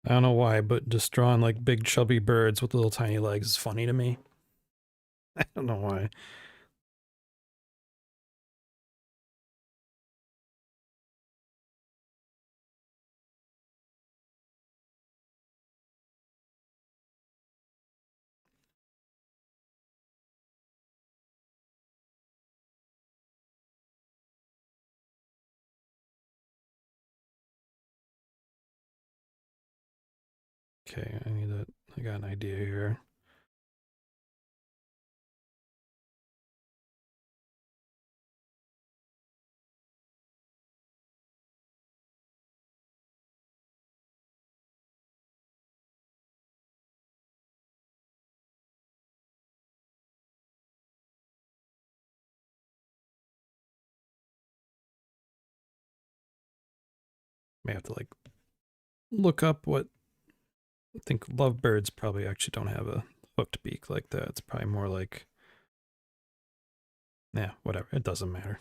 I don't know why, but just drawing like big chubby birds with little tiny legs is funny to me. I don't know why. Okay, I got an idea here. May have to like look up what, I think lovebirds probably actually don't have a hooked beak like that. It's probably more like, yeah, whatever. It doesn't matter.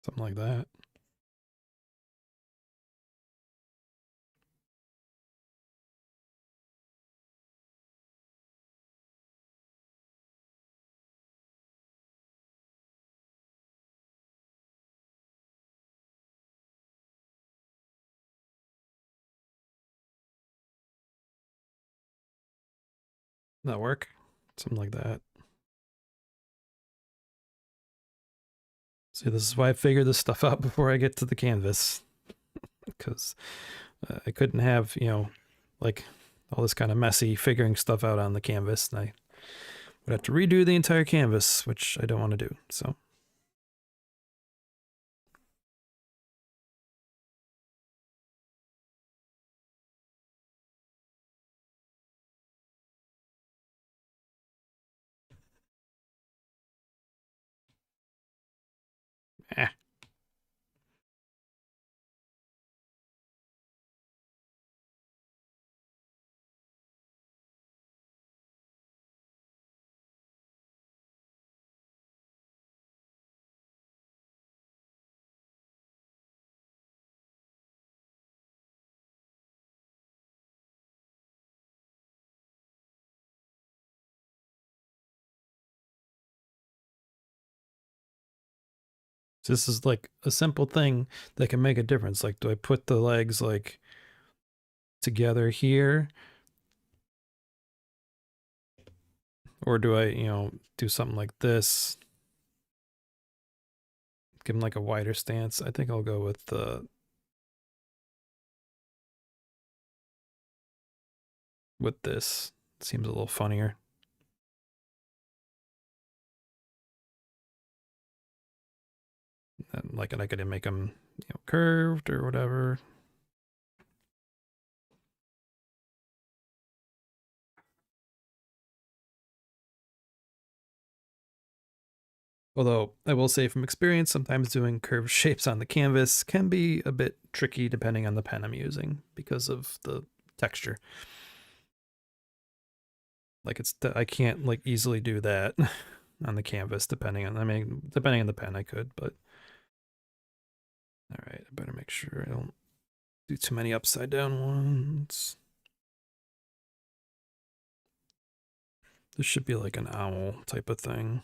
Something like that. That work? Something like that. See, this is why I figured this stuff out before I get to the canvas. Because I couldn't have, you know, like all this kind of messy figuring stuff out on the canvas. And I would have to redo the entire canvas, which I don't want to do. So. Eh. This is like a simple thing that can make a difference. Like, do I put the legs like together here? Or do I, you know, do something like this? Give them like a wider stance. I think I'll go with the with this. It seems a little funnier. And like I could make them, curved or whatever. Although I will say from experience, sometimes doing curved shapes on the canvas can be a bit tricky depending on the pen I'm using because of the texture. Like I can't like easily do that on the canvas depending on the pen I could, but all right, I better make sure I don't do too many upside down ones. This should be like an owl type of thing.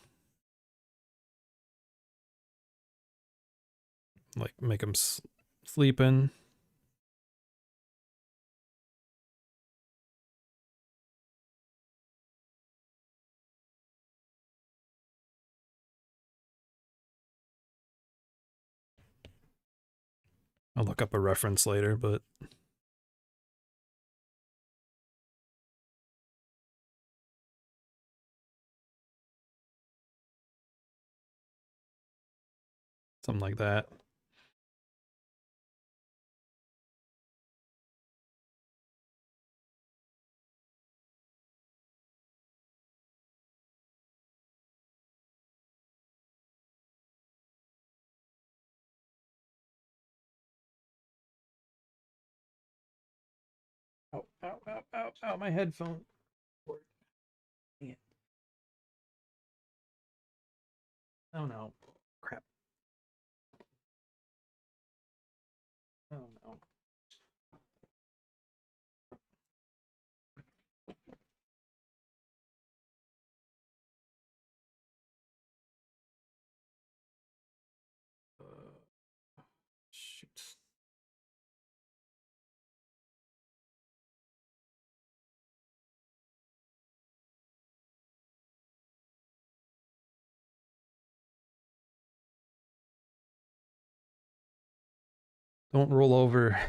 Like make them sleeping. I'll look up a reference later, but something like that. Ow, ow, ow, ow, ow, my headphone. Yeah. Oh no. Crap. Oh no. Shoot. Don't roll over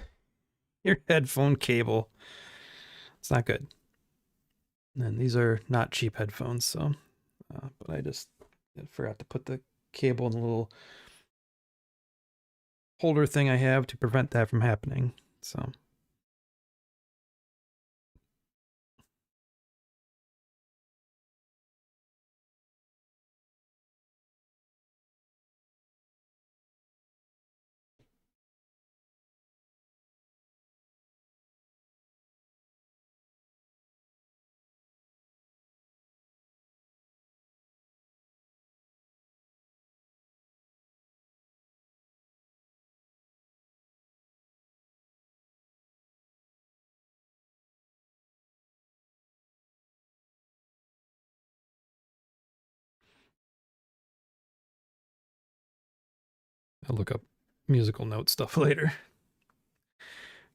your headphone cable. It's not good. And these are not cheap headphones, so, but I just forgot to put the cable in the little holder thing I have to prevent that from happening. So. I'll look up musical note stuff later.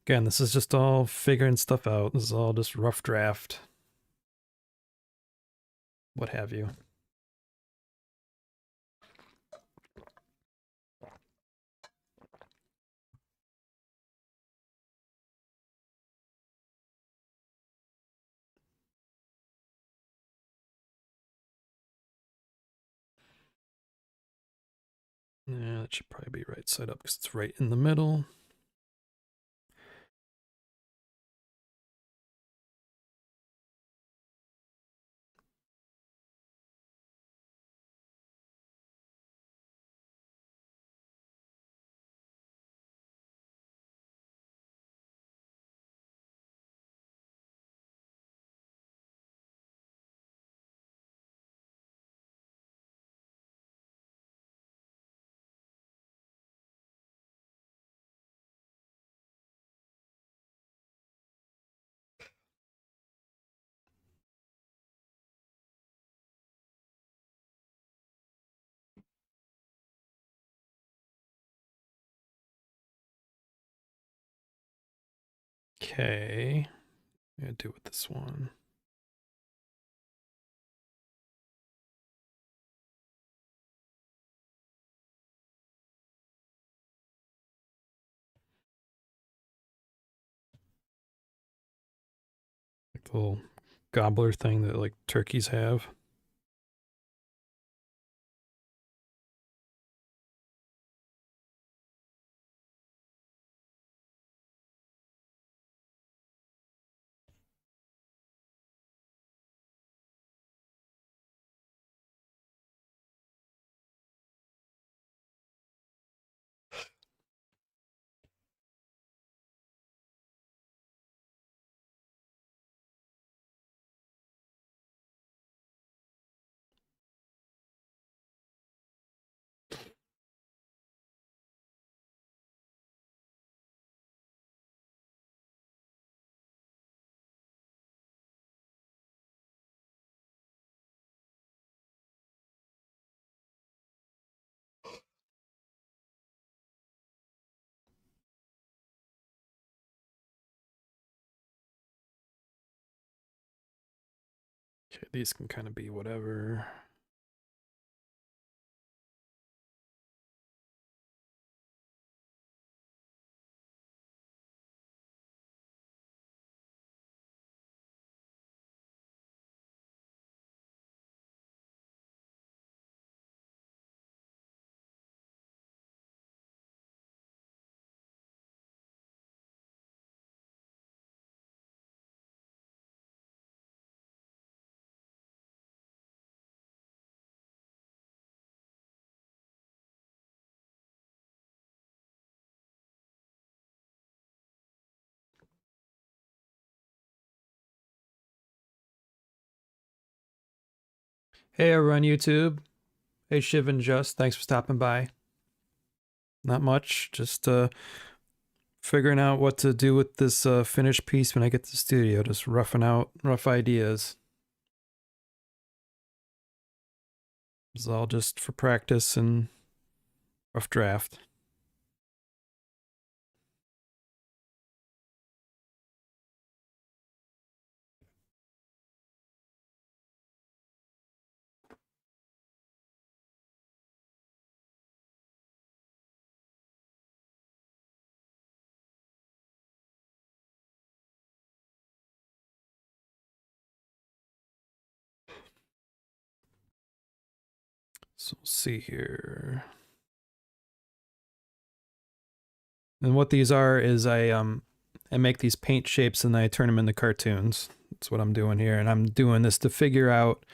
Again, this is just all figuring stuff out. This is all just rough draft. What have you. Yeah, that should probably be right side up because it's right in the middle. Okay. I'm gonna do with this one. Like The little gobbler thing that like turkeys have. Okay, these can kind of be whatever. Hey, everyone, YouTube. Hey, Shiv and Just, thanks for stopping by. Not much, just figuring out what to do with this finished piece when I get to the studio. Just roughing out rough ideas. It's all just for practice and rough draft. So we'll see here. And what these are is I make these paint shapes and I turn them into cartoons. That's what I'm doing here, and I'm doing this to figure out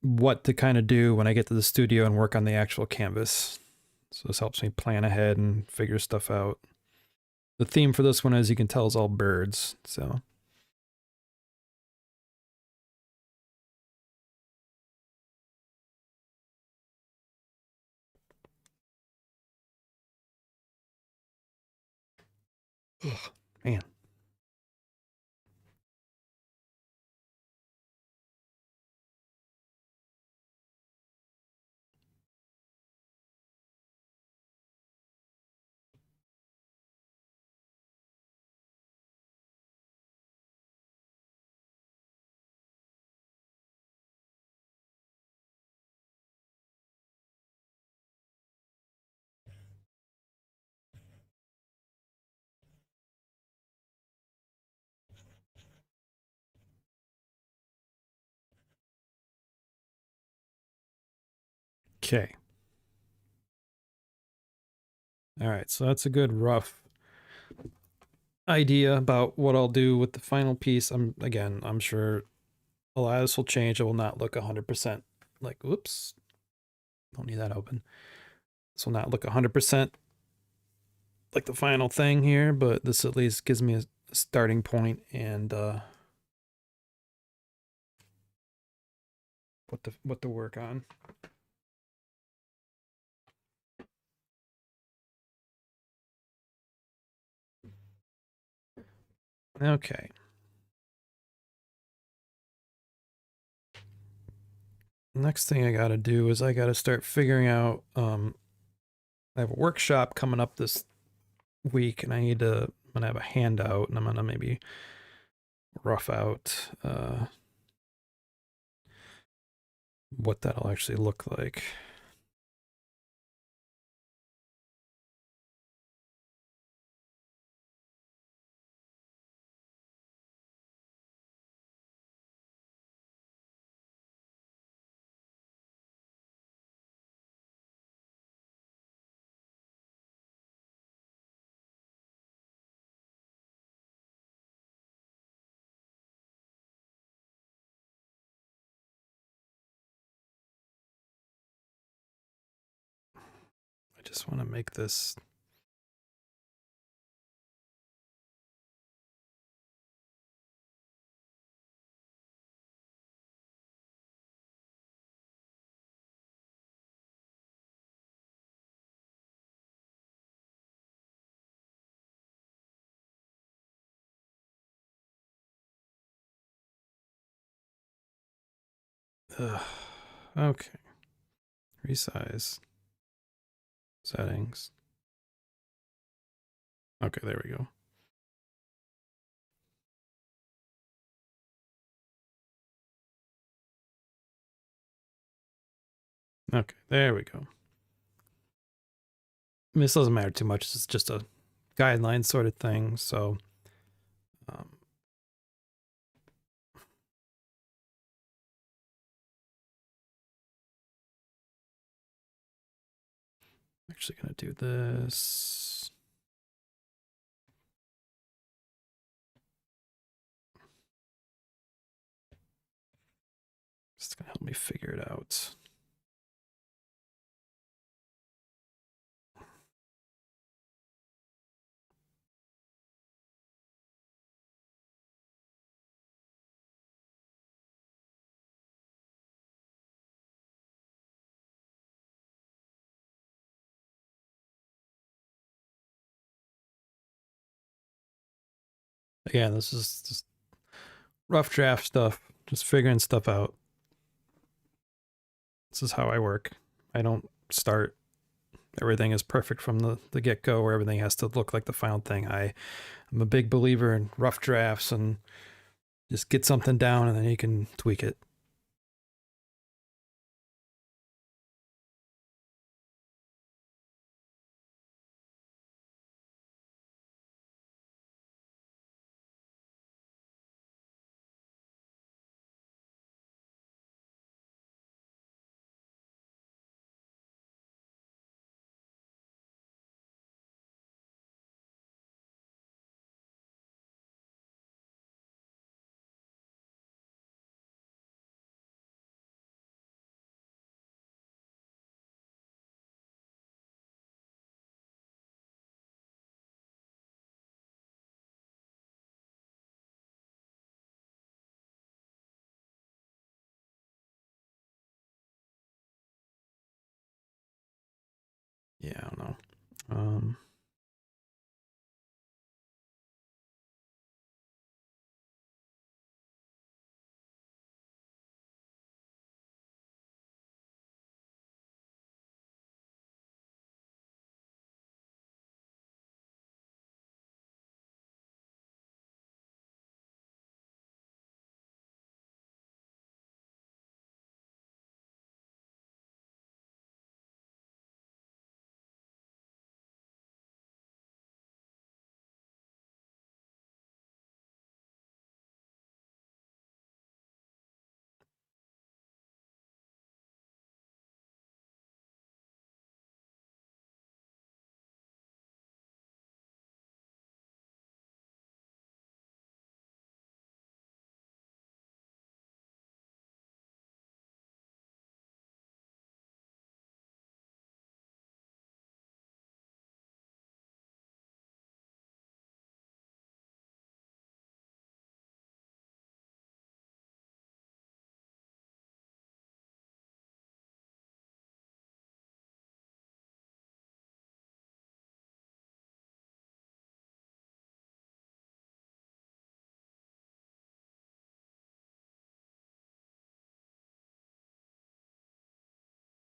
what to kind of do when I get to the studio and work on the actual canvas. So this helps me plan ahead and figure stuff out. The theme for this one, as you can tell, is all birds. So ugh, man. Okay. All right, so that's a good rough idea about what I'll do with the final piece. I'm sure a lot of this will change. It will not look 100% like, whoops, don't need that open. This will not look 100% like the final thing here, but this at least gives me a starting point and what to work on. Okay. Next thing I got to do is I got to start figuring out I have a workshop coming up this week and I'm gonna have a handout and I'm gonna maybe rough out what that'll actually look like. just want to make this. Okay. Resize. Settings. Okay, there we go. Okay, there we go. I mean, this doesn't matter too much. It's just a guideline sort of thing. So, I'm actually going to do this. It's going to help me figure it out. Again, this is just rough draft stuff, just figuring stuff out. This is how I work. I don't start everything is perfect from the get-go where everything has to look like the final thing. I'm a big believer in rough drafts and just get something down and then you can tweak it. Yeah, I don't know.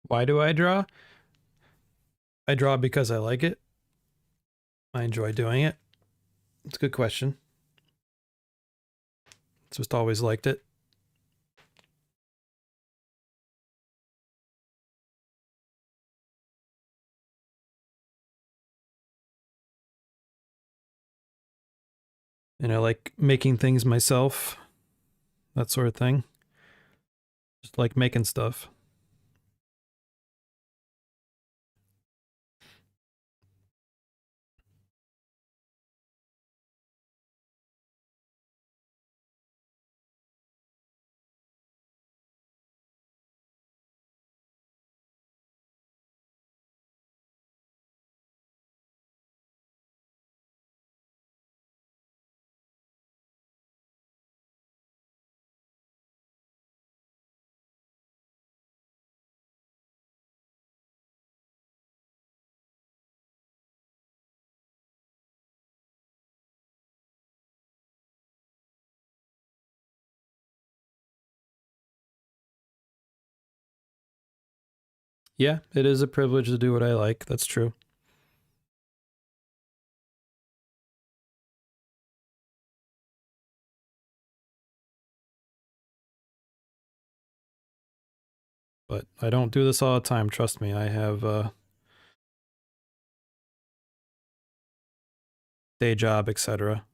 Why do I draw? I draw because I like it. I enjoy doing it. It's a good question. Just always liked it. And I like making things myself. That sort of thing. Just like making stuff. Yeah, it is a privilege to do what I like. That's true. But I don't do this all the time. Trust me. I have a day job, etc.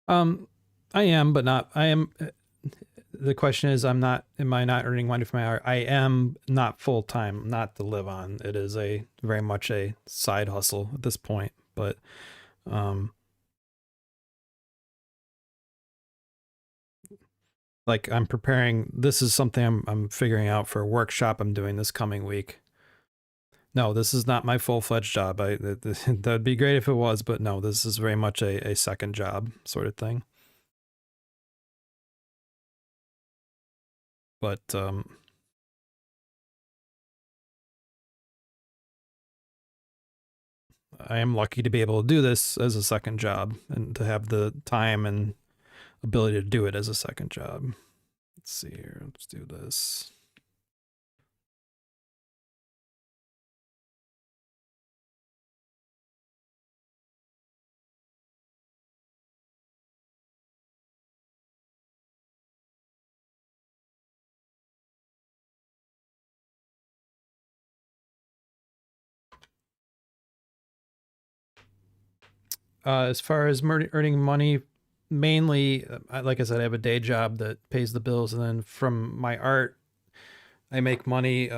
Um, I am, but not. I am. The question is, I'm not. Am I not earning money from my art? I am not full time, not to live on. It is a very much a side hustle at this point. But um, like I'm preparing. This is something I'm figuring out for a workshop I'm doing this coming week. No, this is not my full fledged job. That'd be great if it was, but no, this is very much a second job sort of thing. But I am lucky to be able to do this as a second job and to have the time and ability to do it as a second job. Let's see here. Let's do this. As far as earning money, mainly, like I said, I have a day job that pays the bills, and then from my art, I make money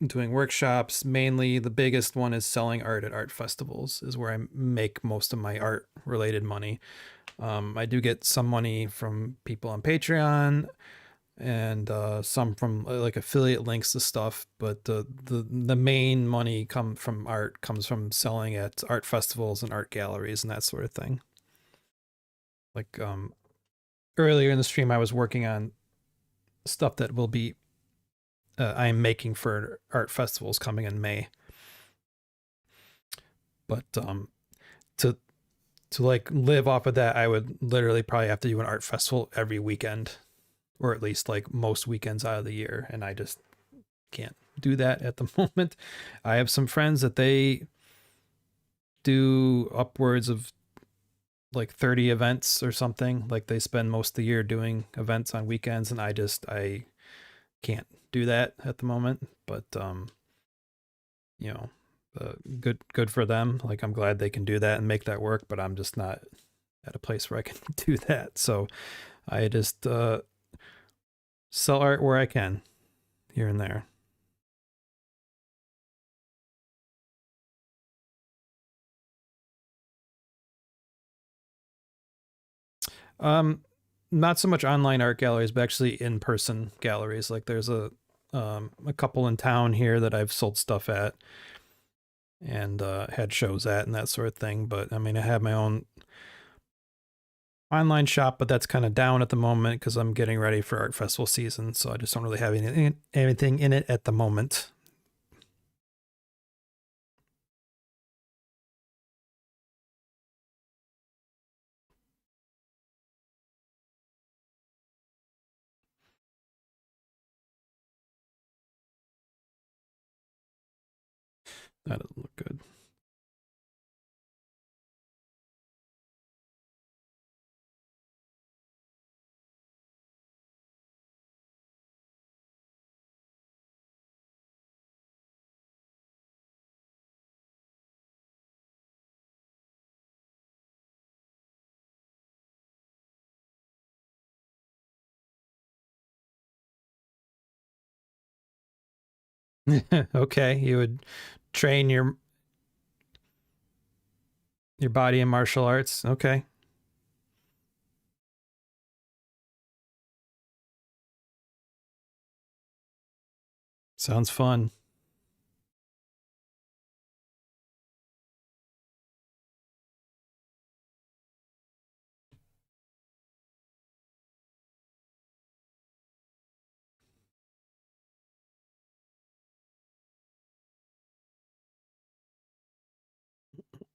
doing workshops. Mainly, the biggest one is selling art at art festivals, is where I make most of my art related money. I do get some money from people on Patreon and some from like affiliate links to stuff, but the main money comes from selling at art festivals and art galleries and that sort of thing. Like earlier in the stream, I was working on stuff that will be I am making for art festivals coming in May. But to like live off of that, I would literally probably have to do an art festival every weekend, or at least like most weekends out of the year, and I just can't do that at the moment. I have some friends that they do upwards of like 30 events or something. Like they spend most of the year doing events on weekends, and I can't do that at the moment. But you know, good for them. Like I'm glad they can do that and make that work, but I'm just not at a place where I can do that. So I just sell art where I can here and there. Um, Not so much online art galleries, but actually in-person galleries. Like there's a couple in town here that I've sold stuff at and had shows at and that sort of thing. But I mean, I have my own online shop, but that's kind of down at the moment because I'm getting ready for art festival season. So I just don't really have anything in it at the moment. That doesn't look good. Okay, you would train your body in martial arts. Okay. Sounds fun.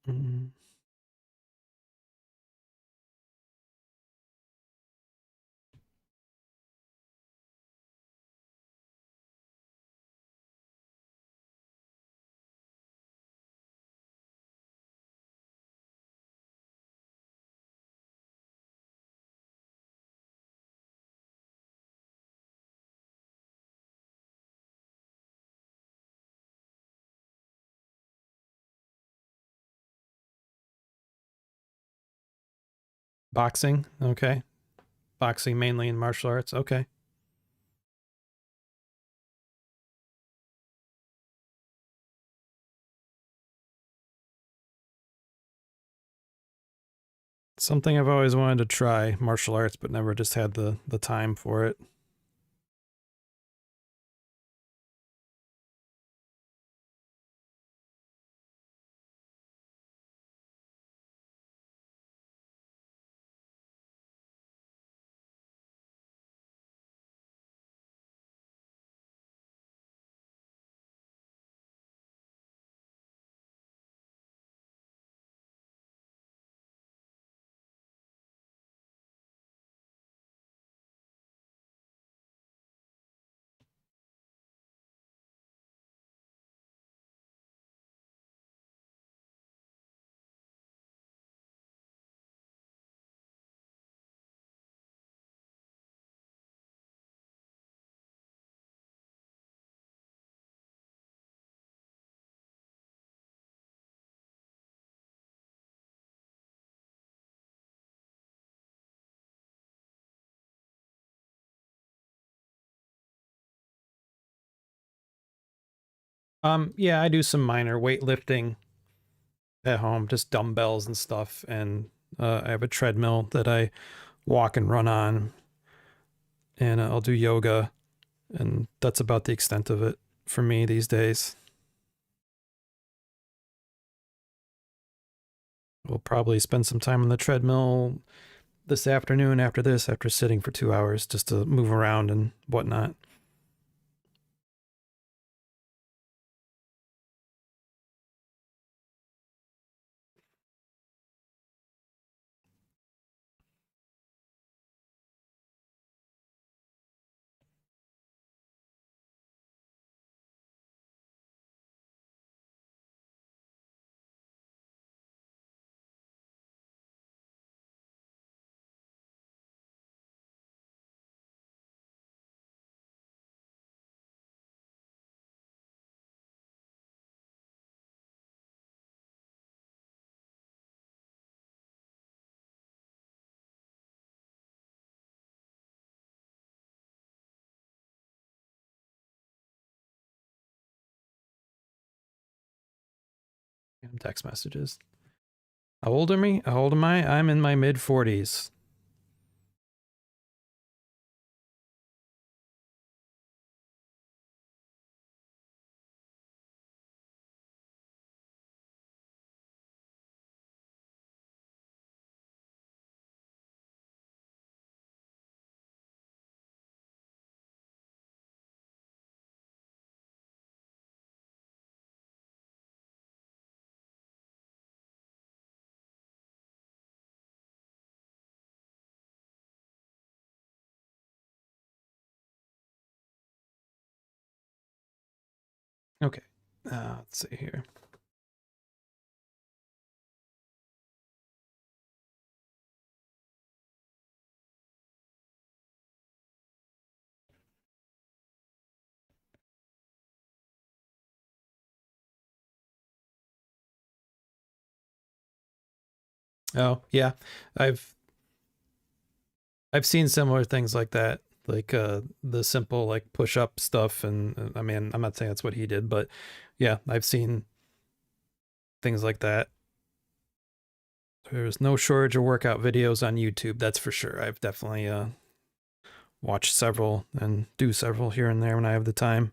Mm. Boxing. Okay. Boxing mainly in martial arts. Okay. Something I've always wanted to try, martial arts, but never just had the time for it. Yeah, I do some minor weightlifting at home, just dumbbells and stuff, and I have a treadmill that I walk and run on, and I'll do yoga, and that's about the extent of it for me these days. We'll probably spend some time on the treadmill this afternoon after this, after sitting for 2 hours just to move around and whatnot. Text messages. How old are me? How old am I? I'm in my mid 40s. Okay. Let's see here. Oh, yeah. I've I've seen similar things like that. like the simple like push up stuff. And I mean, I'm not saying that's what he did, but yeah, I've seen things like that. There's no shortage of workout videos on YouTube, that's for sure. I've definitely watched several and do several here and there when I have the time.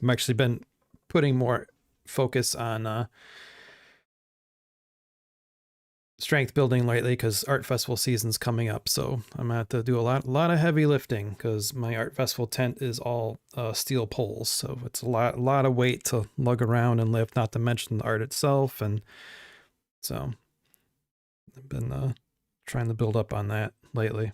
I've actually been putting more focus on strength building lately because art festival season's coming up. So I'm gonna have to do a lot of heavy lifting because my art festival tent is all steel poles. So it's a lot of weight to lug around and lift, not to mention the art itself. And so I've been trying to build up on that lately.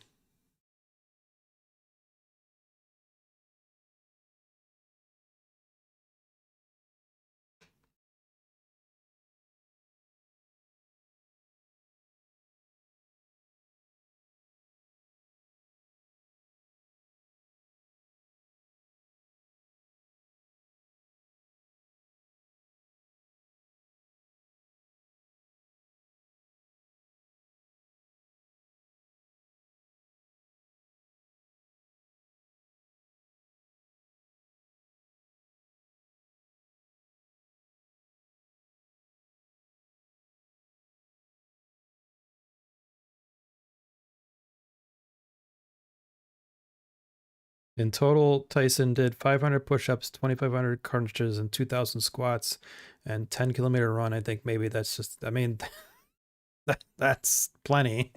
In total, Tyson did 500 push-ups, 2,500 crunches, and 2,000 squats, and 10-kilometer run. I think maybe that's just. I mean, that's plenty.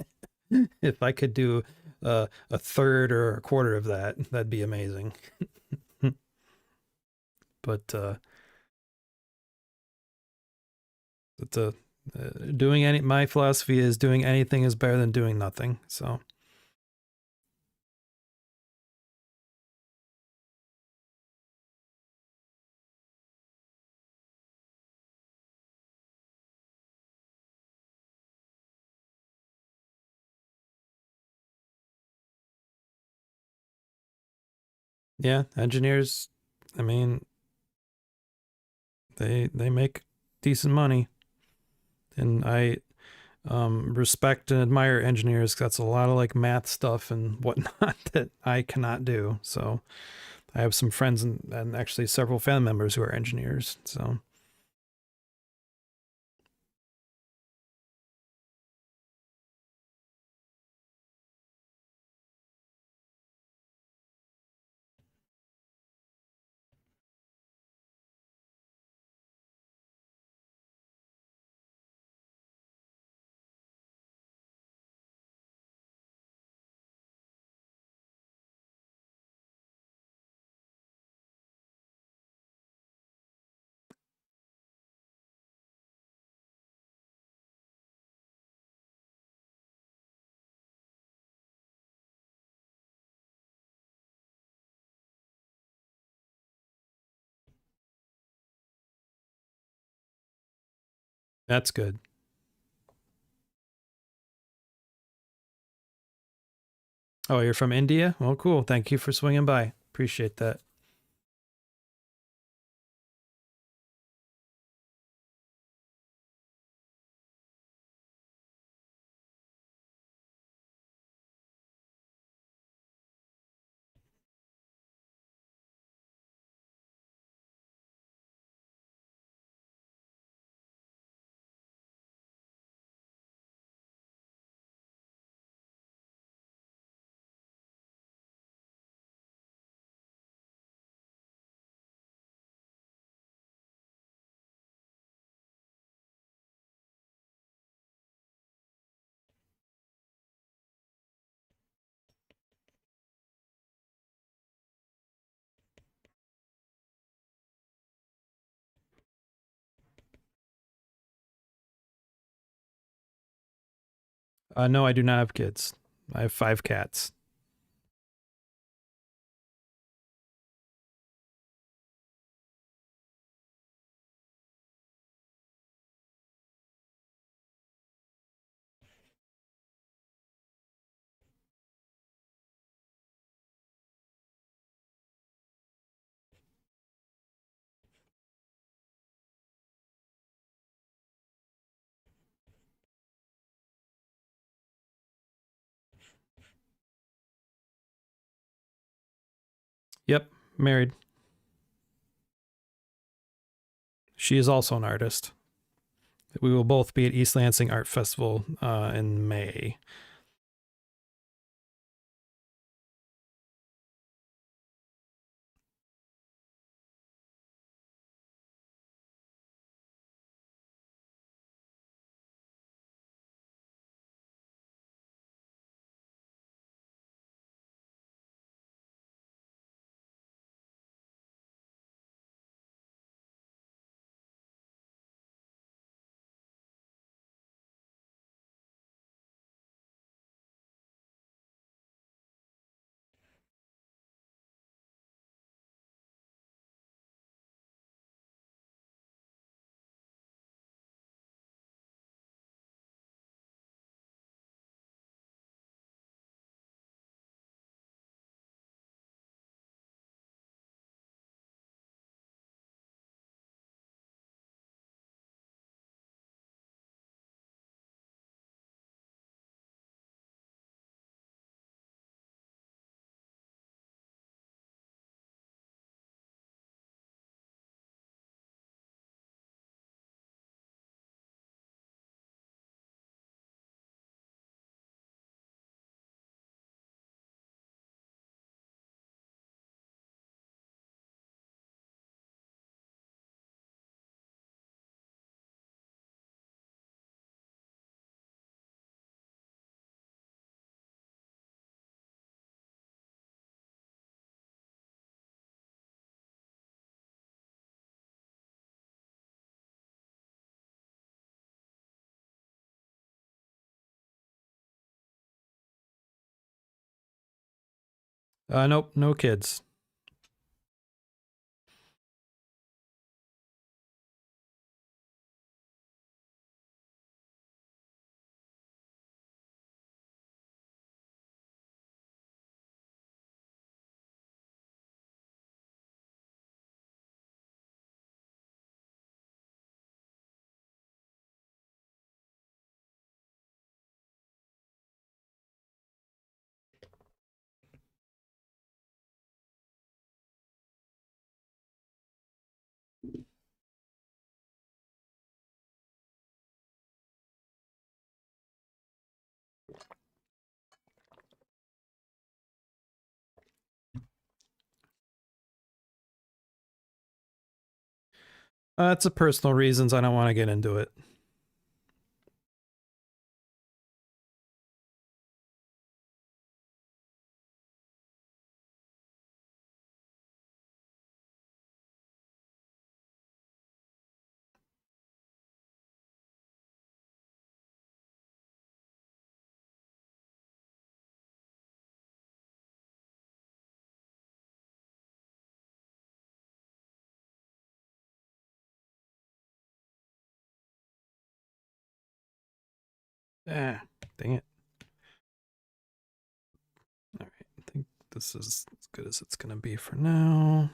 If I could do a third or a quarter of that, that'd be amazing. But the doing any my philosophy is doing anything is better than doing nothing. So yeah, engineers. I mean, they make decent money, and I respect and admire engineers. That's a lot of like math stuff and whatnot that I cannot do. So I have some friends and actually several family members who are engineers. So that's good. Oh, you're from India? Well, cool. Thank you for swinging by. Appreciate that. No, I do not have kids. I have 5 cats. Yep, married. She is also an artist. We will both be at East Lansing Art Festival in May. Nope, no kids. It's a personal reasons. I don't want to get into it. Ah, dang it. All right, I think this is as good as it's going to be for now.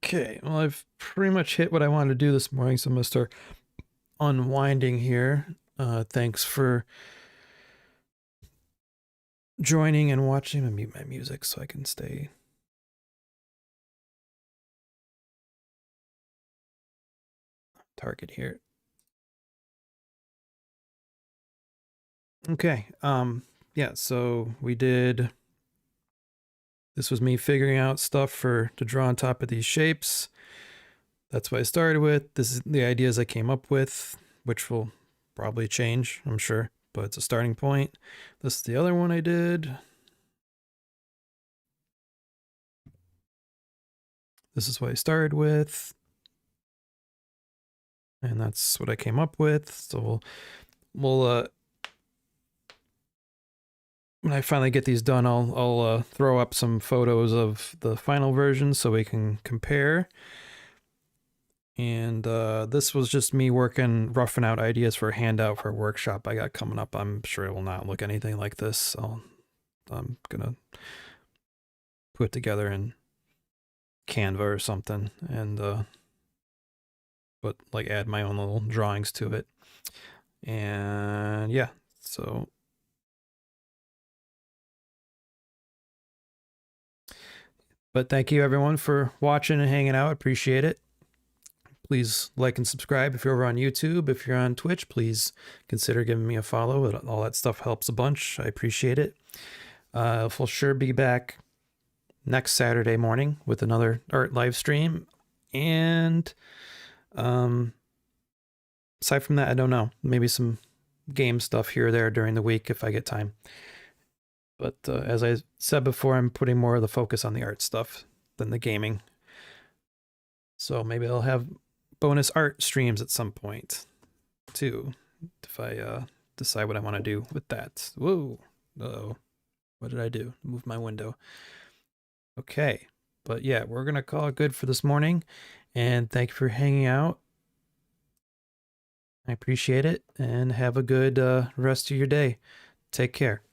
Okay, well, I've pretty much hit what I wanted to do this morning, so I'm going to start unwinding here. Thanks for joining and watching. I'm going to mute my music so I can stay target here. Okay, yeah, so we did, this was me figuring out stuff to draw on top of these shapes. That's what I started with. This is the ideas I came up with, which will probably change, I'm sure, but it's a starting point. This is the other one I did. This is what I started with. And that's what I came up with. So we'll when I finally get these done, I'll throw up some photos of the final version so we can compare. And this was just me roughing out ideas for a handout for a workshop I got coming up. I'm sure it will not look anything like this. So I'm gonna put together and Canva or something and but like add my own little drawings to it. And yeah, so but thank you everyone for watching and hanging out. Appreciate it. Please like and subscribe if you're over on YouTube. If you're on Twitch, please consider giving me a follow. All that stuff helps a bunch. I appreciate it. We'll sure be back next Saturday morning with another art live stream. And aside from that, I don't know. Maybe some game stuff here or there during the week if I get time. But as I said before, I'm putting more of the focus on the art stuff than the gaming. So maybe I'll have bonus art streams at some point too, if I decide what I want to do with that. Whoa. Uh-oh. What did I do? Move my window. Okay. But yeah, we're going to call it good for this morning. And thank you for hanging out. I appreciate it. And have a good rest of your day. Take care.